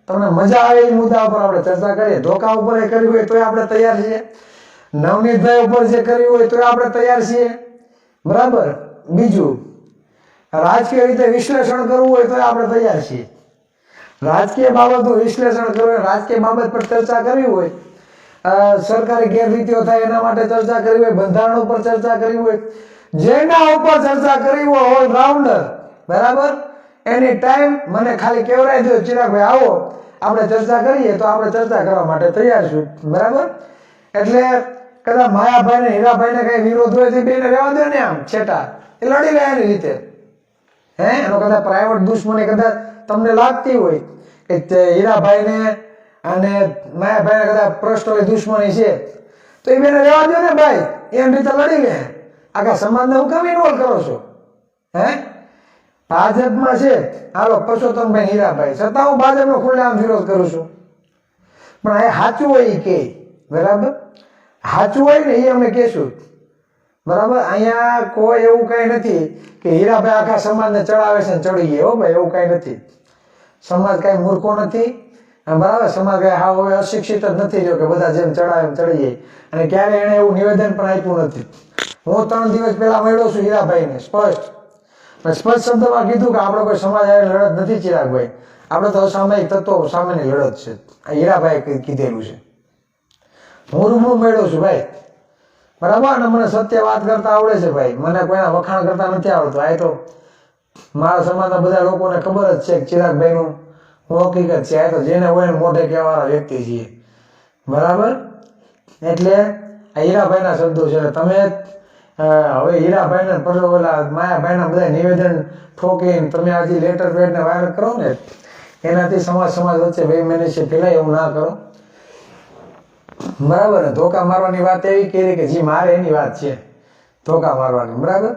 તમને મજા આવે એ મુદ્દા ઉપર આપણે ચર્ચા કરીએ. ધોકા ઉપર એ કરવી હોય તોય આપણે તૈયાર છીએ, નવનીતભાઈ ઉપર જે કરવી હોય તોય આપણે તૈયાર છીએ, બરાબર. બીજું રાજકીય રીતે વિશ્લેષણ કરવું હોય તોય આપણે તૈયાર છીએ. રાજકીય બાબતનું વિશ્લેષણ કરવું હોય, રાજકીય બાબત પર ચર્ચા કરવી હોય, સરકારી ગેરરીતિઓ થાય એના માટે ચર્ચા કરવી હોય, બંધારણ ઉપર ચર્ચા કરવી હોય, જેના ઉપર ચર્ચા કરવી હોય, ઓલરાઉન્ડર, બરાબર, એની ટાઈમ મને ખાલી કેવડાવી દો, ચિરાગભાઈ આવો આપણે ચર્ચા કરીએ, તો આપણે ચર્ચા કરવા માટે તૈયાર છું, બરાબર. એટલે કદાચ માયાભાઈ ને હીરાભાઈ ને કઈ વિરોધ હોય તો બેને રહેવા દો ને, આમ છેટા એ લડી લે એની રીતે. એનો કદાચ પ્રાઇવેટ દુશ્મની કદાચ તમને લાગતી હોય કે હીરાભાઈ ને અને માયાભાઈ ને કદાચ પર્સનલ દુશ્મની છે, તો એ બેને રહેવા દો ને ભાઈ, એમ રીતે લડી લે. આખા સમાજને હું કેમ ઇન્વોલ્વ કરો છો? ભાજપમાં છે, હાલો પરસોત્તમભાઈ હીરાભાઈ, છતાં હું ભાજપનો ખુલ્લેઆમ વિરોધ કરું છું. પણ એ સાચું હોય એ કે, બરાબર, સાચું હોય ને એ અમે કહેશું, બરાબર. અહીંયા કોઈ એવું કઈ નથી કે હીરાભાઈ આખા સમાજને ચડાવે છે ને ચડી ગયા. હો ભાઈ, એવું કઈ નથી. સમાજ કઈ મૂર્ખો નથી, બરાબર. સમાજ કઈ હા હવે અશિક્ષિત જ નથી, જો કે બધા જેમ ચડાવે એમ ચડી જાય. અને ક્યારે એને એવું નિવેદન પણ આપ્યું નથી. હું 3 દિવસ પહેલા મળ્યો છું હીરાભાઈને, સ્પષ્ટ શબ્દમાં કીધું કે આપણે કોઈ સમાજ હારે લડત નથી ચિરાગભાઈ, આપણે તો અસામયિક તત્વો સામેની લડત છે. આ હીરાભાઈ કીધેલું છે. હું રૂબરૂ મળ્યો છું ભાઈ, બરાબર. અને મને સત્ય વાત કરતા આવડે છે ભાઈ, મને કોઈના વખાણ કરતા નથી આવડતું. આ તો મારા સમાજના બધા લોકોને ખબર જ છે કે ચિરાગભાઈ નું હું હકીકત છે. આ તો જેને હોય ને મોઢે કહેવાવાળા વ્યક્તિ છીએ, બરાબર. એટલે આ હીરાભાઈ ના શબ્દો છે. તમે હવે હીરાભાઈ ને ઓલા માયાભાઈ ના બધા નિવેદન ઠોકીને તમે આજે લેટર પેડ ને વાયરલ કરો ને, એનાથી સમાજ વચ્ચે બેમેની છે ફેલાય, એવું ના કરો, બરાબર. ને ધોકા મારવાની વાત એવી કરી કે જી મારે એની વાત છે ધોકા મારવાની, બરાબર.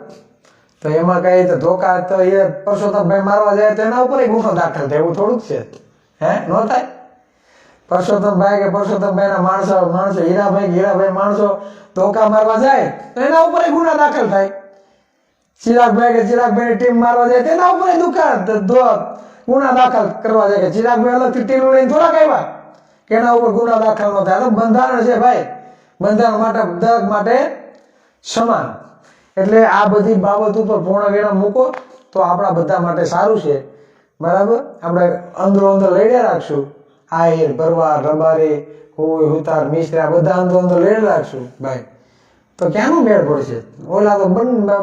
તો એમાં કઈ તો ધોકા તો એ પરસોત્તમભાઈ મારવા જાય તો એના ઉપર ગુનો દાખલ થાય, એવું થોડુંક છે? ન થાય. પરસોત્તમભાઈ કે પરસોત્તમભાઈ ના માણસો હીરાભાઈ માણસો ધોકા મારવા જાય તો એના ઉપર ગુના દાખલ થાય. ચિરાગભાઈ કે ચિરાગભાઈ ની ટીમ મારવા જાય તો એના ઉપર ગુના દાખલ કરવા જાય કે ચિરાગભાઈ અલગથી ટીમ લઈને થોડાક આવ્યા કે એના ઉપર ગુના દાખલ ન થાય. બંધારણ છે ભાઈ, બંધારણ માટે દરેક માટે સમાન. એટલે આ બધી બાબત ઉપર પૂર્ણ વિરામ મૂકો. તો આપણા બધા માટે સારું છે, બરાબર. આપણે અંદરો અંદર લડ્યા રાખશું, આહિર ભરવાડ રબારી હોય હુતાર મિશ્રા બધા અંદરો અંદર લડી રાખશું ભાઈ, તો ક્યાંનું મેળ પડશે? ઓલા તો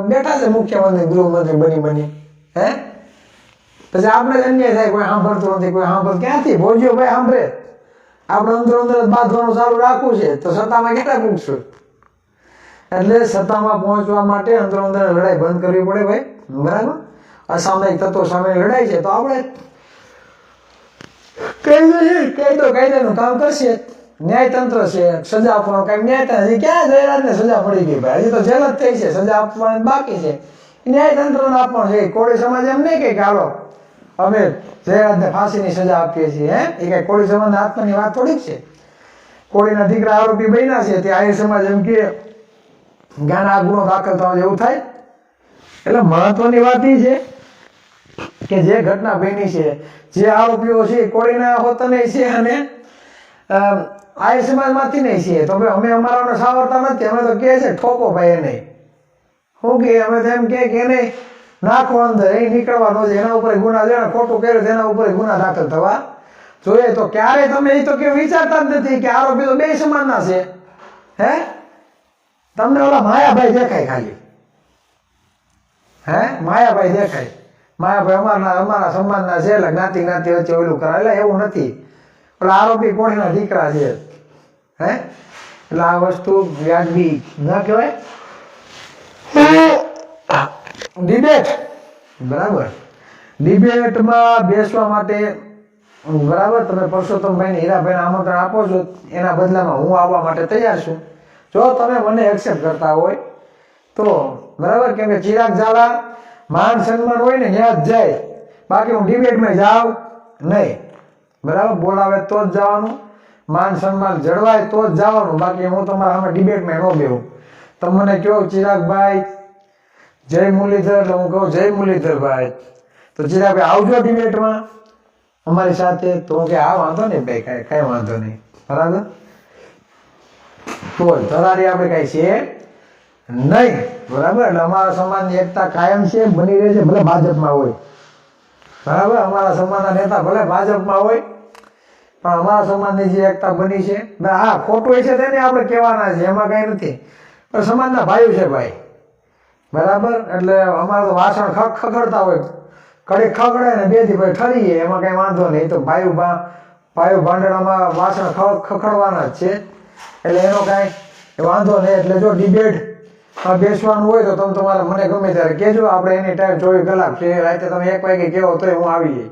બેઠા છે મુખ્યમંત્રી ગૃહમંત્રી બની હે, પછી આપણે જ અન્યાય થાય, કોઈ સાંભળતું નથી, કોઈ સાંભળ ક્યાંથી ભોજ્યો ભાઈ સાંભળે? આપણે અંદરો અંદર બાંધવાનું ચાલુ રાખવું છે તો સત્તામાં કેટલા પૂછશું? એટલે સત્તામાં પહોંચવા માટે અંદરો અંદર લડાઈ બંધ કરવી પડે ભાઈ, બરાબર. અસામયિક તત્વો સામે લડાઈ છે તો આપણે કાયદાનું કામ કરશે, ન્યાયતંત્ર છે, સજા આપવાનો કઈ ન્યાયતંત્ર ક્યાં જયરાજને સજા પડી ગઈ ભાઈ? હજી તો જેલ જ થઈ છે, સજા આપવાની બાકી છે, ન્યાયતંત્રને આપવાનું છે. કોળી સમાજ એમ નહીં કે હાલો અમે જયરાજને ફાંસીની સજા આપીએ છીએ, હે? એ કઈ કોળી સમાજના આત્માની વાત થોડીક છે. કોળીના દીકરા આરોપી બન્યા છે તે આહિર સમાજ એમ કે જ્ઞાન આ ગુનો દાખલ થવા જેવું થાય. એટલે મહત્વની વાત એ છે કે જે ઘટના બની છે, જે આરોપીઓ છે કોળીના હોતા નહીં છે અને આહિર સમાજમાંથી નહીં છે, તો ભાઈ અમે અમારાને સાવરતા નથી. અમે તો કે છે ઠોકો ભાઈ નહીં, શું કે અમે તો એમ કે નહીં નાખો અંદર, એ નીકળવાનો છે, એના ઉપર ગુના જેને ખોટું કર્યું તેના ઉપર ગુના દાખલ થવા જોઈએ. તો ક્યારે તમે એ તો કે વિચારતા જ નથી કે આરોપી તો બે સમાનના છે, હે? તમને ઓલા માયાભાઈ દેખાય ખાલી, હે? માયાભાઈ દેખાય, માયાભાઈ અમારા સમાજના છે એટલે જ્ઞાતિ વચ્ચે ઓલું કરાય, એટલે એવું નથી. ઓલા આરોપી કોણીના દીકરા છે, હે? એટલે આ વસ્તુ વ્યાજબી ન કહેવાય. ડિબેટ, બરાબર. ડિબેટમાં બેસવા માટે, બરાબર, તમે પરસોત્તમભાઈ ને હીરાભાઈને આમંત્રણ આપો છો, એના બદલામાં હું આવવા માટે તૈયાર છું, જો તમે મને એક્સેપ્ટ કરતા હોય તો, બરાબર. કેમ કે ચિરાગ ઝાલા માન સન્માન હોય ને ત્યાં જ જાય, બાકી હું ડિબેટમાં જાઉં નહીં, બરાબર. બોલાવે તો જ જવાનું, માન સન્માન જળવાય તો જ જવાનું, બાકી હું તમારા સામે ડિબેટમાં ન બેહું. તમે મને કહો ચિરાગભાઈ જય મુરલીધર, એટલે હું કહું જય મુરલીધરભાઈ, તો ચિરાગભાઈ આવજો ડિબેટમાં અમારી સાથે, તો હું કે આ વાંધો નહીં ભાઈ, કઈ વાંધો નહીં, બરાબર. તો ધરારી આપણે કઈ છે નહીં, બરાબર. એટલે અમારા સમાજની એકતા કાયમ છે, બની રહે છે, ભલે ભાજપમાં હોય, બરાબર. અમારા સમાજના નેતા ભલે ભાજપમાં હોય પણ અમારા સમાજની જે એકતા બની છે, હા ખોટું છે તેને આપણે કહેવાના છે, એમાં કઈ નથી, પણ સમાજના ભાઈઓ છે ભાઈ, બરાબર. એટલે અમારે તો વાસણ ખખડતા હોય, કડી ખખડે ને બે થી ભાઈ ઠરીએ, એમાં કઈ વાંધો નહીં. તો ભાઈઓ ભાંડણામાં વાસણ ખખડવાના જ છે, એટલે એનો કઈ વાંધો નહીં. એટલે જો ડિબેટ બેસવાનું હોય તો તમે તમારે મને ગમે ત્યારે કહેજો, આપણે એની ટાઈમ 24 કલાક છે, રાતે તમે 1 વાગે કહેવો તોય હું આવી જઈ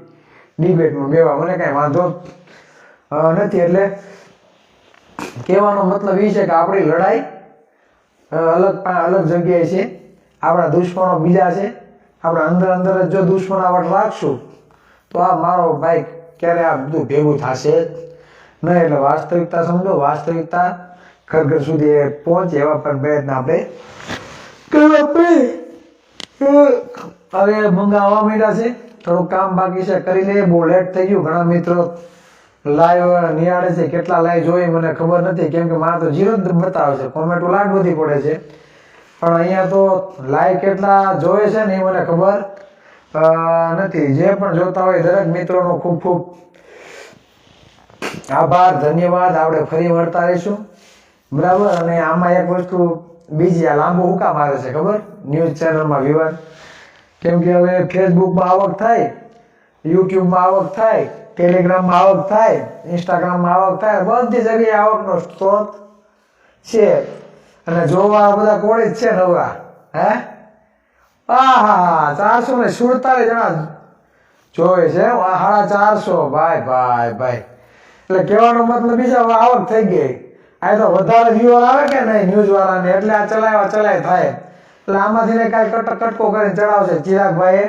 ડિબેટમાં બેવા, મને કઈ વાંધો નથી. એટલે કહેવાનો મતલબ એ છે કે આપણી લડાઈ અલગ જગ્યાએ છે, આપણા દુશ્મનો બીજા છે, આપણે અંદર જ જો દુશ્મનાવટ રાખશું તો આ મારો ભાઈ ક્યારે આ બધું ભેગું થશે નહીં. એટલે વાસ્તવિકતા સમજો, વાસ્તવિકતા ઘર સુધી પહોંચે એવા પણ પ્રયત્ન આપણે હવે મંગાવવા માંડ્યા છે, થોડુંક કામ બાકી છે, કરી લઈએ. બહુ લેટ થઈ ગયું, ઘણા મિત્રો લાઈવ નિહાળે છે, કેટલા લાઈવ જોઈ મને ખબર નથી, કેમ કે મારે તો 0 જ બતાવે છે, કોમેન્ટો લાટ બધી પડે છે, પણ અહીંયા તો લાઈવ કેટલા જોવે છે ને એ મને ખબર નથી. જે પણ જોતા હોય દરેક મિત્રોનો ખૂબ ખૂબ આભાર, ધન્યવાદ. આપણે ફરી મળતા રહીશું, બરાબર. અને આમાં એક વસ્તુ બીજી, આ લાંબુ હુકા મારે છે ખબર, ન્યૂઝ ચેનલમાં વિવાદ, કેમ કે હવે ફેસબુકમાં આવક થાય, યુટ્યુબમાં આવક થાય, ટેલિગ્રામમાં આવક થાય, ઇન્સ્ટાગ્રામમાં આવક થાય, બધી જગ્યાએ આવકનો સ્ત્રોત છે. અને જોવા બધા કોળી જ છે નવરા, હે? આહા 447 જણા જોવે છે, 450, ભાઈ. એટલે કહેવાનો મતલબ બીજા આવક થઈ ગઈ, આ તો વધારે વ્યુઅર આવે કે નહીં ન્યૂઝ વાળાને, એટલે આ ચલાય થાય. એટલે આમાંથી ને કાંઈ કટકો કરીને ચડાવશે. ચિરાગભાઈએ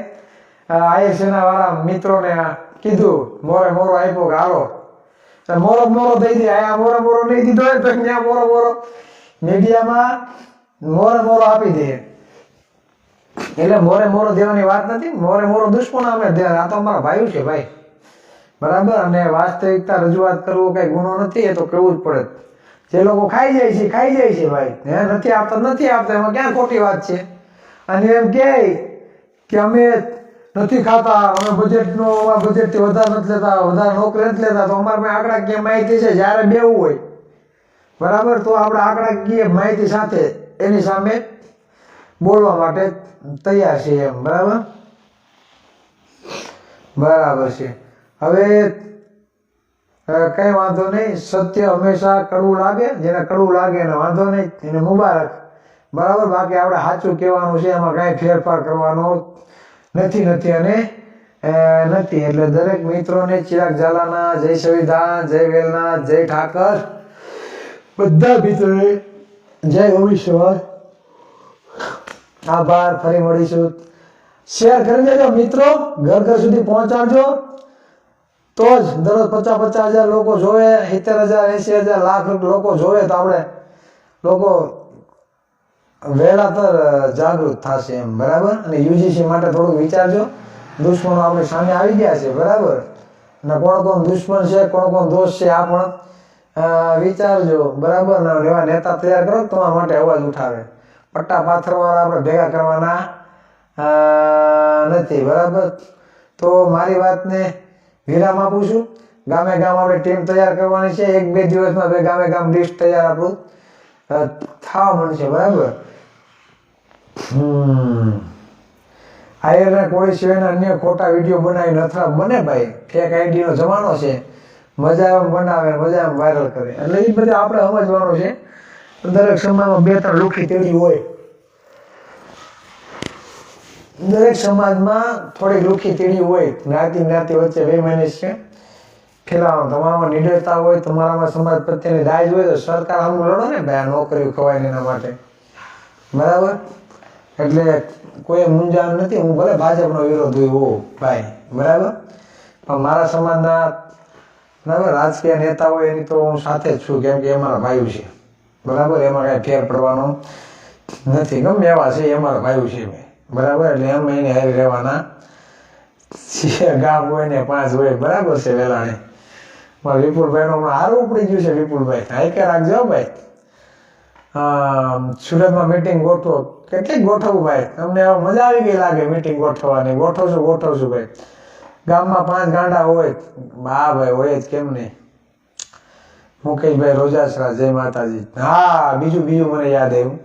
આહિર સેના વાળા મિત્રોને કીધું, મોરો આપ્યો કે હાલો મોરો દઈ દે. આ મોરો નહીં દીધો હોય તો ત્યાં મોરો મીડિયામાં મોરો આપી દે. એટલે મોરો દેવાની વાત નથી, મોરો દુશ્મન અમે દે, આ તો અમારા ભાઈઓ છે ભાઈ, બરાબર. અને વાસ્તવિકતા રજૂઆત કરવું કઈ ગુનો નથી, એ તો કરવું જ પડે. જે લોકો ખાઈ જાય છે ભાઈ, નથી આપતા, એમાં ક્યાં ખોટી વાત છે. અને એમ કે અમે નથી ખાતા, અમે બજેટથી વધારે નથી લેતા, વધારે નોકરી નથી લેતા, તો અમારા પાસે આંકડાકીય માહિતી છે. જ્યારે બેવું હોય બરાબર, તો આપણે આંકડાકીય માહિતી સાથે એની સામે બોલવા માટે તૈયાર છીએ એમ. બરાબર છે. હવે કઈ વાંધો નહીં, સત્ય હંમેશા કડવું લાગે, જેને કડવું લાગે એને વાંધો નહીં, એને મુબારક. બરાબર, બાકી આપણે સાચું કહેવાનું છે, એમાં કાંઈ ફેરફાર કરવાનો નથી અને નથી. એટલે દરેક મિત્રોને ચિરાગ ઝાલાના જય સંવિધાન, જય વેલનાથ, જય ઠાકર, બધા મિત્રોને જય ભવિષ્યવાદ, આભાર. ફરી મળીશું. શેર કરી દેજો મિત્રો, ઘર ઘર સુધી પહોંચાડજો, તો જ દરરોજ 50,000 લોકો જોવે, 70,000, 80,000, લાખ લોકો જોવે, તો આપણે લોકો વહેલાતર જાગૃત થશે એમ. બરાબર. અને યુજીસી માટે થોડુંક વિચારજો, દુશ્મનો આપણી સામે આવી ગયા છે. બરાબર. અને કોણ દુશ્મન છે, કોણ દોષ છે, આ પણ વિચારજો. બરાબર. ને એવા નેતા તૈયાર કરો તમારા માટે અવાજ ઉઠાવે. પટ્ટા પાથરવાળા આપણે ભેગા કરવાના નથી. બરાબર. તો મારી વાતને વિરામ આપું છું. ગામે ગામ આપણે ટીમ તૈયાર કરવાની છે. 1-2 દિવસમાં ગામે ગામ લિસ્ટ તૈયાર આપણું થવા મળશે. બરાબર. આયરના કોળી સિવાયના અન્ય ખોટા વિડીયો બનાવીને અથવા બને ભાઈ, ફેક આઈડી નો જમાનો છે. મજા એમ બનાવે, મજા એમ વાયરલ કરે. એટલે એ બધું આપણે સમજવાનું છે. દરેક સમાજમાં 2-3 લુખી તેડી હોય, દરેક સમાજમાં થોડીક લુખી તેડી હોય. જ્ઞાતિ વચ્ચે બેમાની છે ફેલાવાનું. તમારામાં નિડરતા હોય, તમારામાં સમાજ પ્રત્યેની દાજ હોય, તો સરકાર આમ લડો ને ભાઈ, આ નોકરીઓ ખવાય એના માટે. બરાબર. એટલે કોઈ મૂંઝાણ નથી. હું ભલે ભાજપનો વિરોધ હોય ભાઈ, બરાબર, પણ મારા સમાજના બરાબર રાજકીય નેતા હોય એની તો હું સાથે જ છું, કેમ કે એ મારા ભાઈઓ છે. બરાબર. એમાં કાંઈ ફેર પડવાનો નથી. ગમે એવા છે, એ મારા ભાઈઓ છે. બરાબર. એટલે એમ એને હારી રહેવાના. ગામ હોય ને 5 હોય. બરાબર છે. વેલાણે મારા વિપુલભાઈ નો સારું ઉપડી ગયું છે. વિપુલભાઈ હાઈકે રાખજો ભાઈ. સુરતમાં મીટિંગ ગોઠવો. કેટલીક ગોઠવવું ભાઈ, તમને મજા આવી ગઈ લાગે મીટિંગ ગોઠવવાની. ગોઠવશું ભાઈ. ગામમાં 5 ગાંડા હોય. હા ભાઈ, હોય જ, કેમ નહીં. મુકેશભાઈ રોજાસરા, જય માતાજી. હા, બીજું મને યાદ આવ્યું.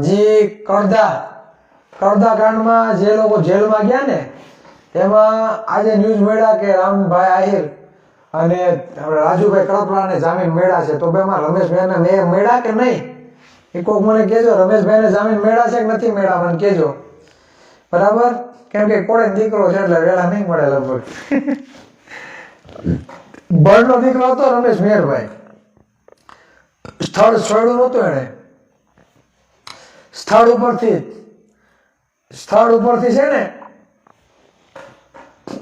જી કડદા કાંડમાં જે લોકો જેલમાં ગયા ને, એમાં આજે ન્યૂઝ મળ્યા કે રામભાઈ આહિર અને રાજુભાઈ કડપલાને જામીન મળ્યા છે. તો ભાઈ રમેશભાઈને મેં મળ્યા કે નહીં, એ કોઈક મને કહેજો. રમેશભાઈને જામીન મળ્યા છે કે નથી મળ્યા, મને કહેજો. બરાબર. કેમ કે કોળે દીકરો છે એટલે વેળા નહીં મળે લગભગ. બળનો દીકરો હતો રમેશ મેહરભાઈ. સ્થળ છોડ્યું નહોતું એને. સ્થળ ઉપરથી છે ને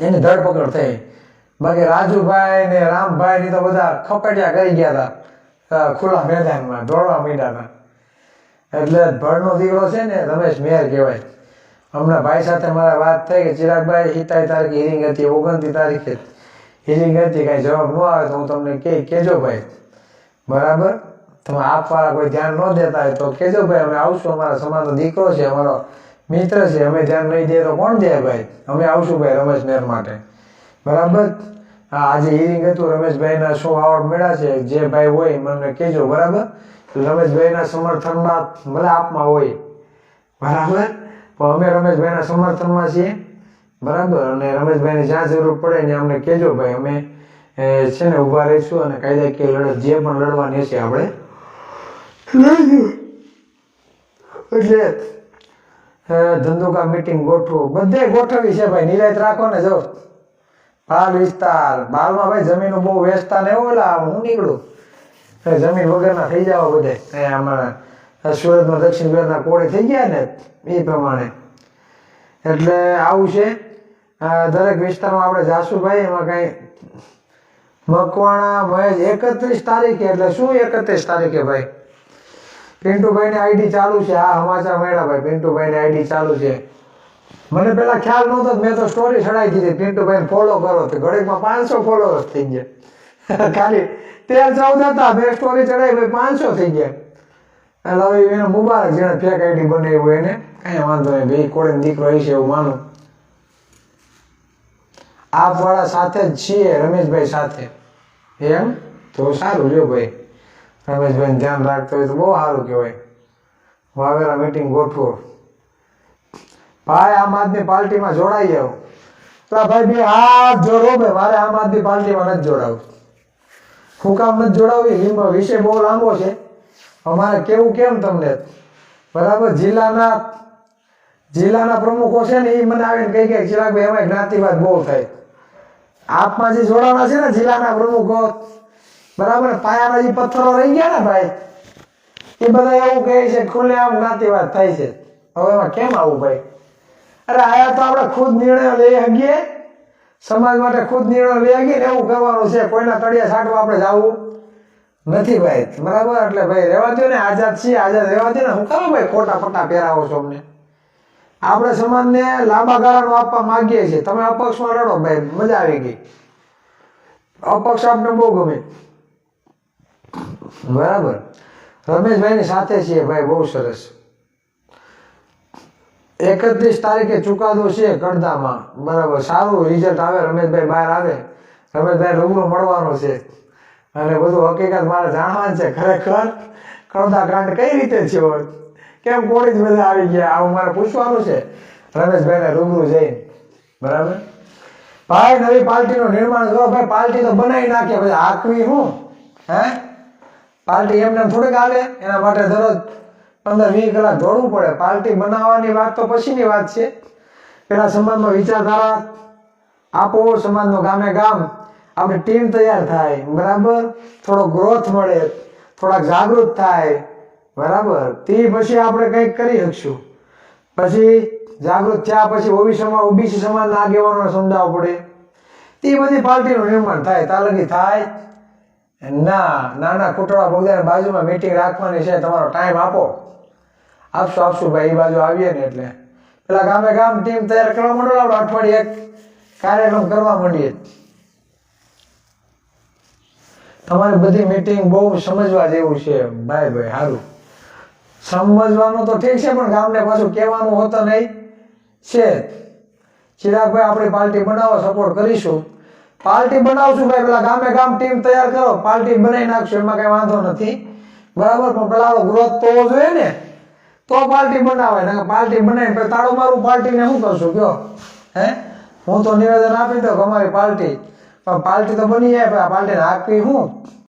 એની ધરપકડ થઈ. બાકી રાજુભાઈ ને રામભાઈ ની તો બધા ખપટિયા કરી ગયા હતા ખુલ્લા મેદાનમાં, દોડવા માંડ્યા હતા. એટલે ભળનો દીકરો છે ને રમેશ મેહર કહેવાય. હમણાં ભાઈ સાથે મારા વાત થઈ કે ચિરાગભાઈ 27 તારીખે હિયરિંગ હતી, 29 તારીખે હિયરિંગ હતી, કઈ જવાબ ન આવે તો હું તમને કહેજો ભાઈ. બરાબર. તમે આપવાળા કોઈ ધ્યાન ન દેતા હોય તો કહેજો ભાઈ, અમે આવશું. અમારા સમાજનો દીકરો છે, અમારો મિત્ર છે, અમે ધ્યાન નહીં દઈએ તો કોણ દે ભાઈ. અમે આવશું ભાઈ રમેશ મેહર માટે. બરાબર. આજે હિયરિંગ હતું, રમેશભાઈના શું આવડ મળ્યા છે, જે ભાઈ હોય મને કહેજો. બરાબર. રમેશભાઈના સમર્થનમાં ભલે આપમાં હોય. બરાબર. પણ અમે રમેશભાઈના સમર્થનમાં છીએ. બરાબર. અને રમેશભાઈને જ્યાં જરૂર પડે ને અમને કહેજો ભાઈ. અમે છે ને ઊભા રહીશું અને કાયદાકીય લડત જે પણ લડવાની હશે આપણે એટલે ધંધુકા મીટિંગ ગોઠવો, બધે ગોઠવી છે ભાઈ. નિરાયત રાખો ને. જો બાલ વિસ્તાર, બાલમાં ભાઈ જમીનો બહુ વેચતા ને એવું, હું નીકળું જમીન વગરના થઈ જાવ બધે. આમાં સુરતમાં દક્ષિણ ગુજરાતના કોળી થઈ ગયા ને એ પ્રમાણે. એટલે આવું છે. દરેક વિસ્તારમાં આપણે જાશું ભાઈ. એમાં કઈ મકવાણા મહેજ 31 તારીખે. એટલે શું 31 તારીખે ભાઈ? પિન્ટુભાઈની આઈડી ચાલુ છે. આ સમાચાર મળ્યા ભાઈ, પિન્ટુભાઈની આઈડી ચાલુ છે. મને પેલા ખ્યાલ નહોતો, મેં તો સ્ટોરી ચડાવી દીધી પિન્ટુભાઈને ફોલો કરો, તો ઘડીકમાં 500 ફોલોઅર્સ થઈ ગયા. ખાલી 13-14 હતા, મેં સ્ટોરી ચડાવી ભાઈ 500 થઈ ગયા. એટલે હવે એને મુબારક, જેને ફેક આઈડી બનાવી હોય એને. કઈ વાંધો નહીં, બે કોળે દીકરો હશે એવું માનું. આપ વાળા સાથે જ છીએ રમેશભાઈ સાથે, એમ તો સારું લ્યો ભાઈ. રમેશભાઈ ધ્યાન રાખતો હોય તો બહુ સારું કહેવાય. વાવેરા મીટિંગ ગોઠવો ભાઈ, આમ આદમી પાર્ટીમાં જોડાઈ જાવ. ભાઈ બે હાથ જોડો ભાઈ, મારે આમ આદમી પાર્ટીમાં નથી જોડાવું. હું કામ નથી જોડાવું, વિષય બહુ લાંબો છે, અમારે કેવું કેમ તમને બરાબર. જિલ્લાના પ્રમુખો છે ને એ મને આવીને કહી ગયા ચિરાગભાઈ એમાં જ્ઞાતિવાદ બહુ થાય. આપમાં જે જોડાણા છે ને જિલ્લાના પ્રમુખો બરાબર, પાયાના જે પથ્થરો રહી ગયા ને ભાઈ, એ બધા એવું કહે છે ખુલ્લેઆમ જ્ઞાતિવાદ થાય છે. હવે એમાં કેમ આવું ભાઈ? અરે આયા તો આપણે ખુદ નિર્ણયો લઈ શકીએ, સમાજ માટે ખુદ નિર્ણયો લઈ શકીએ ને એવું કરવાનું છે. કોઈના તળિયા છાંટવા આપણે જવું નથી ભાઈ, બરાબર. એટલે ભાઈ રહેવા દો ને, આઝાદ છીએ, આઝાદ રહેવા દો ને. હું કરો ભાઈ ખોટા પટ્ટા પહેરાવો છો અમને? આપણે સમાજને લાંબા ગાળાનું આપવા માંગીએ છીએ, તમે અપક્ષમાં લડો ભાઈ, મજા આવી ગઈ. અપક્ષ આપણે બહુ ગમે, બરાબર. રમેશભાઈની સાથે છીએ ભાઈ, બહુ સરસ. 31 તારીખે ચુકાદો છે કડદામાં, બરાબર. સારું રિઝલ્ટ આવે, રમેશભાઈ બહાર આવે, રમેશભાઈ રૂબરૂ મળવાનો છે અને બધું હકીકત મારે જાણવાનું છે. ખરેખર કડદા કાંડ કઈ રીતે થયો, કેમ કોળી જ બધા આવી ગયા, આવું મારે પૂછવાનું છે રમેશભાઈને રૂબરૂ જઈને, બરાબર. ભાઈ નવી પાર્ટીનું નિર્માણ કરો ભાઈ, પાર્ટી તો બનાવી નાખીએ, પછી આકવી હું હે? પાર્ટી એમને થોડીક હાલે, એના માટે દરરોજ 15-20 કલાક દોડવું પડે. પાર્ટી બનાવવાની વાત તો પછીની વાત છે, પેલા સમાજમાં વિચારધારા આપો, સમાજનો ગામે ગામ આપણી ટીમ તૈયાર થાય, બરાબર. થોડો ગ્રોથ મળે, થોડાક જાગૃત થાય, બરાબર. તે પછી આપણે કંઈક કરી શકશું. પછી જાગૃત થયા પછી ઓબીસી સમાજના આગેવાનોને સમજાવવું પડે, તે બધી પાર્ટીનું નિર્માણ થાય. તાલગી થાય ના, નાના કુટડા બગદાની બાજુમાં મીટિંગ રાખવાની છે, તમારો ટાઈમ આપો. આપશું ભાઈ, એ બાજુ આવીએ ને એટલે પેલા ગામે ગામ ટીમ તૈયાર કરવા માંડો, આપણે અઠવાડિયે એક કાર્યક્રમ કરવા માંડીએ. તમારી બધી મીટિંગ બહુ સમજવા જેવું છે ભાઈ. સારું સમજવાનું તો ઠીક છે, પણ ગામને પાછું કહેવાનું હોતું નહીં છે. ચિરાગભાઈ આપણી પાર્ટી બનાવો, સપોર્ટ કરીશું. પાર્ટી બનાવશું ભાઈ, પેલા ગામે ગામ ટીમ તૈયાર કરો, પાર્ટી બનાવી નાખશું, એમાં કઈ વાંધો નથી, બરાબર. પણ પેલા ગ્રોથ તો હોવો જોઈએ ને, તો પાર્ટી બનાવાય. પાર્ટી બનાવીને તાળું મારું પાર્ટીને શું કરશું કયો? હે, હું તો નિવેદન આપી દઉં કે અમારી પાર્ટી, પણ પાર્ટી તો બની જાય, પાર્ટીને આપવી હું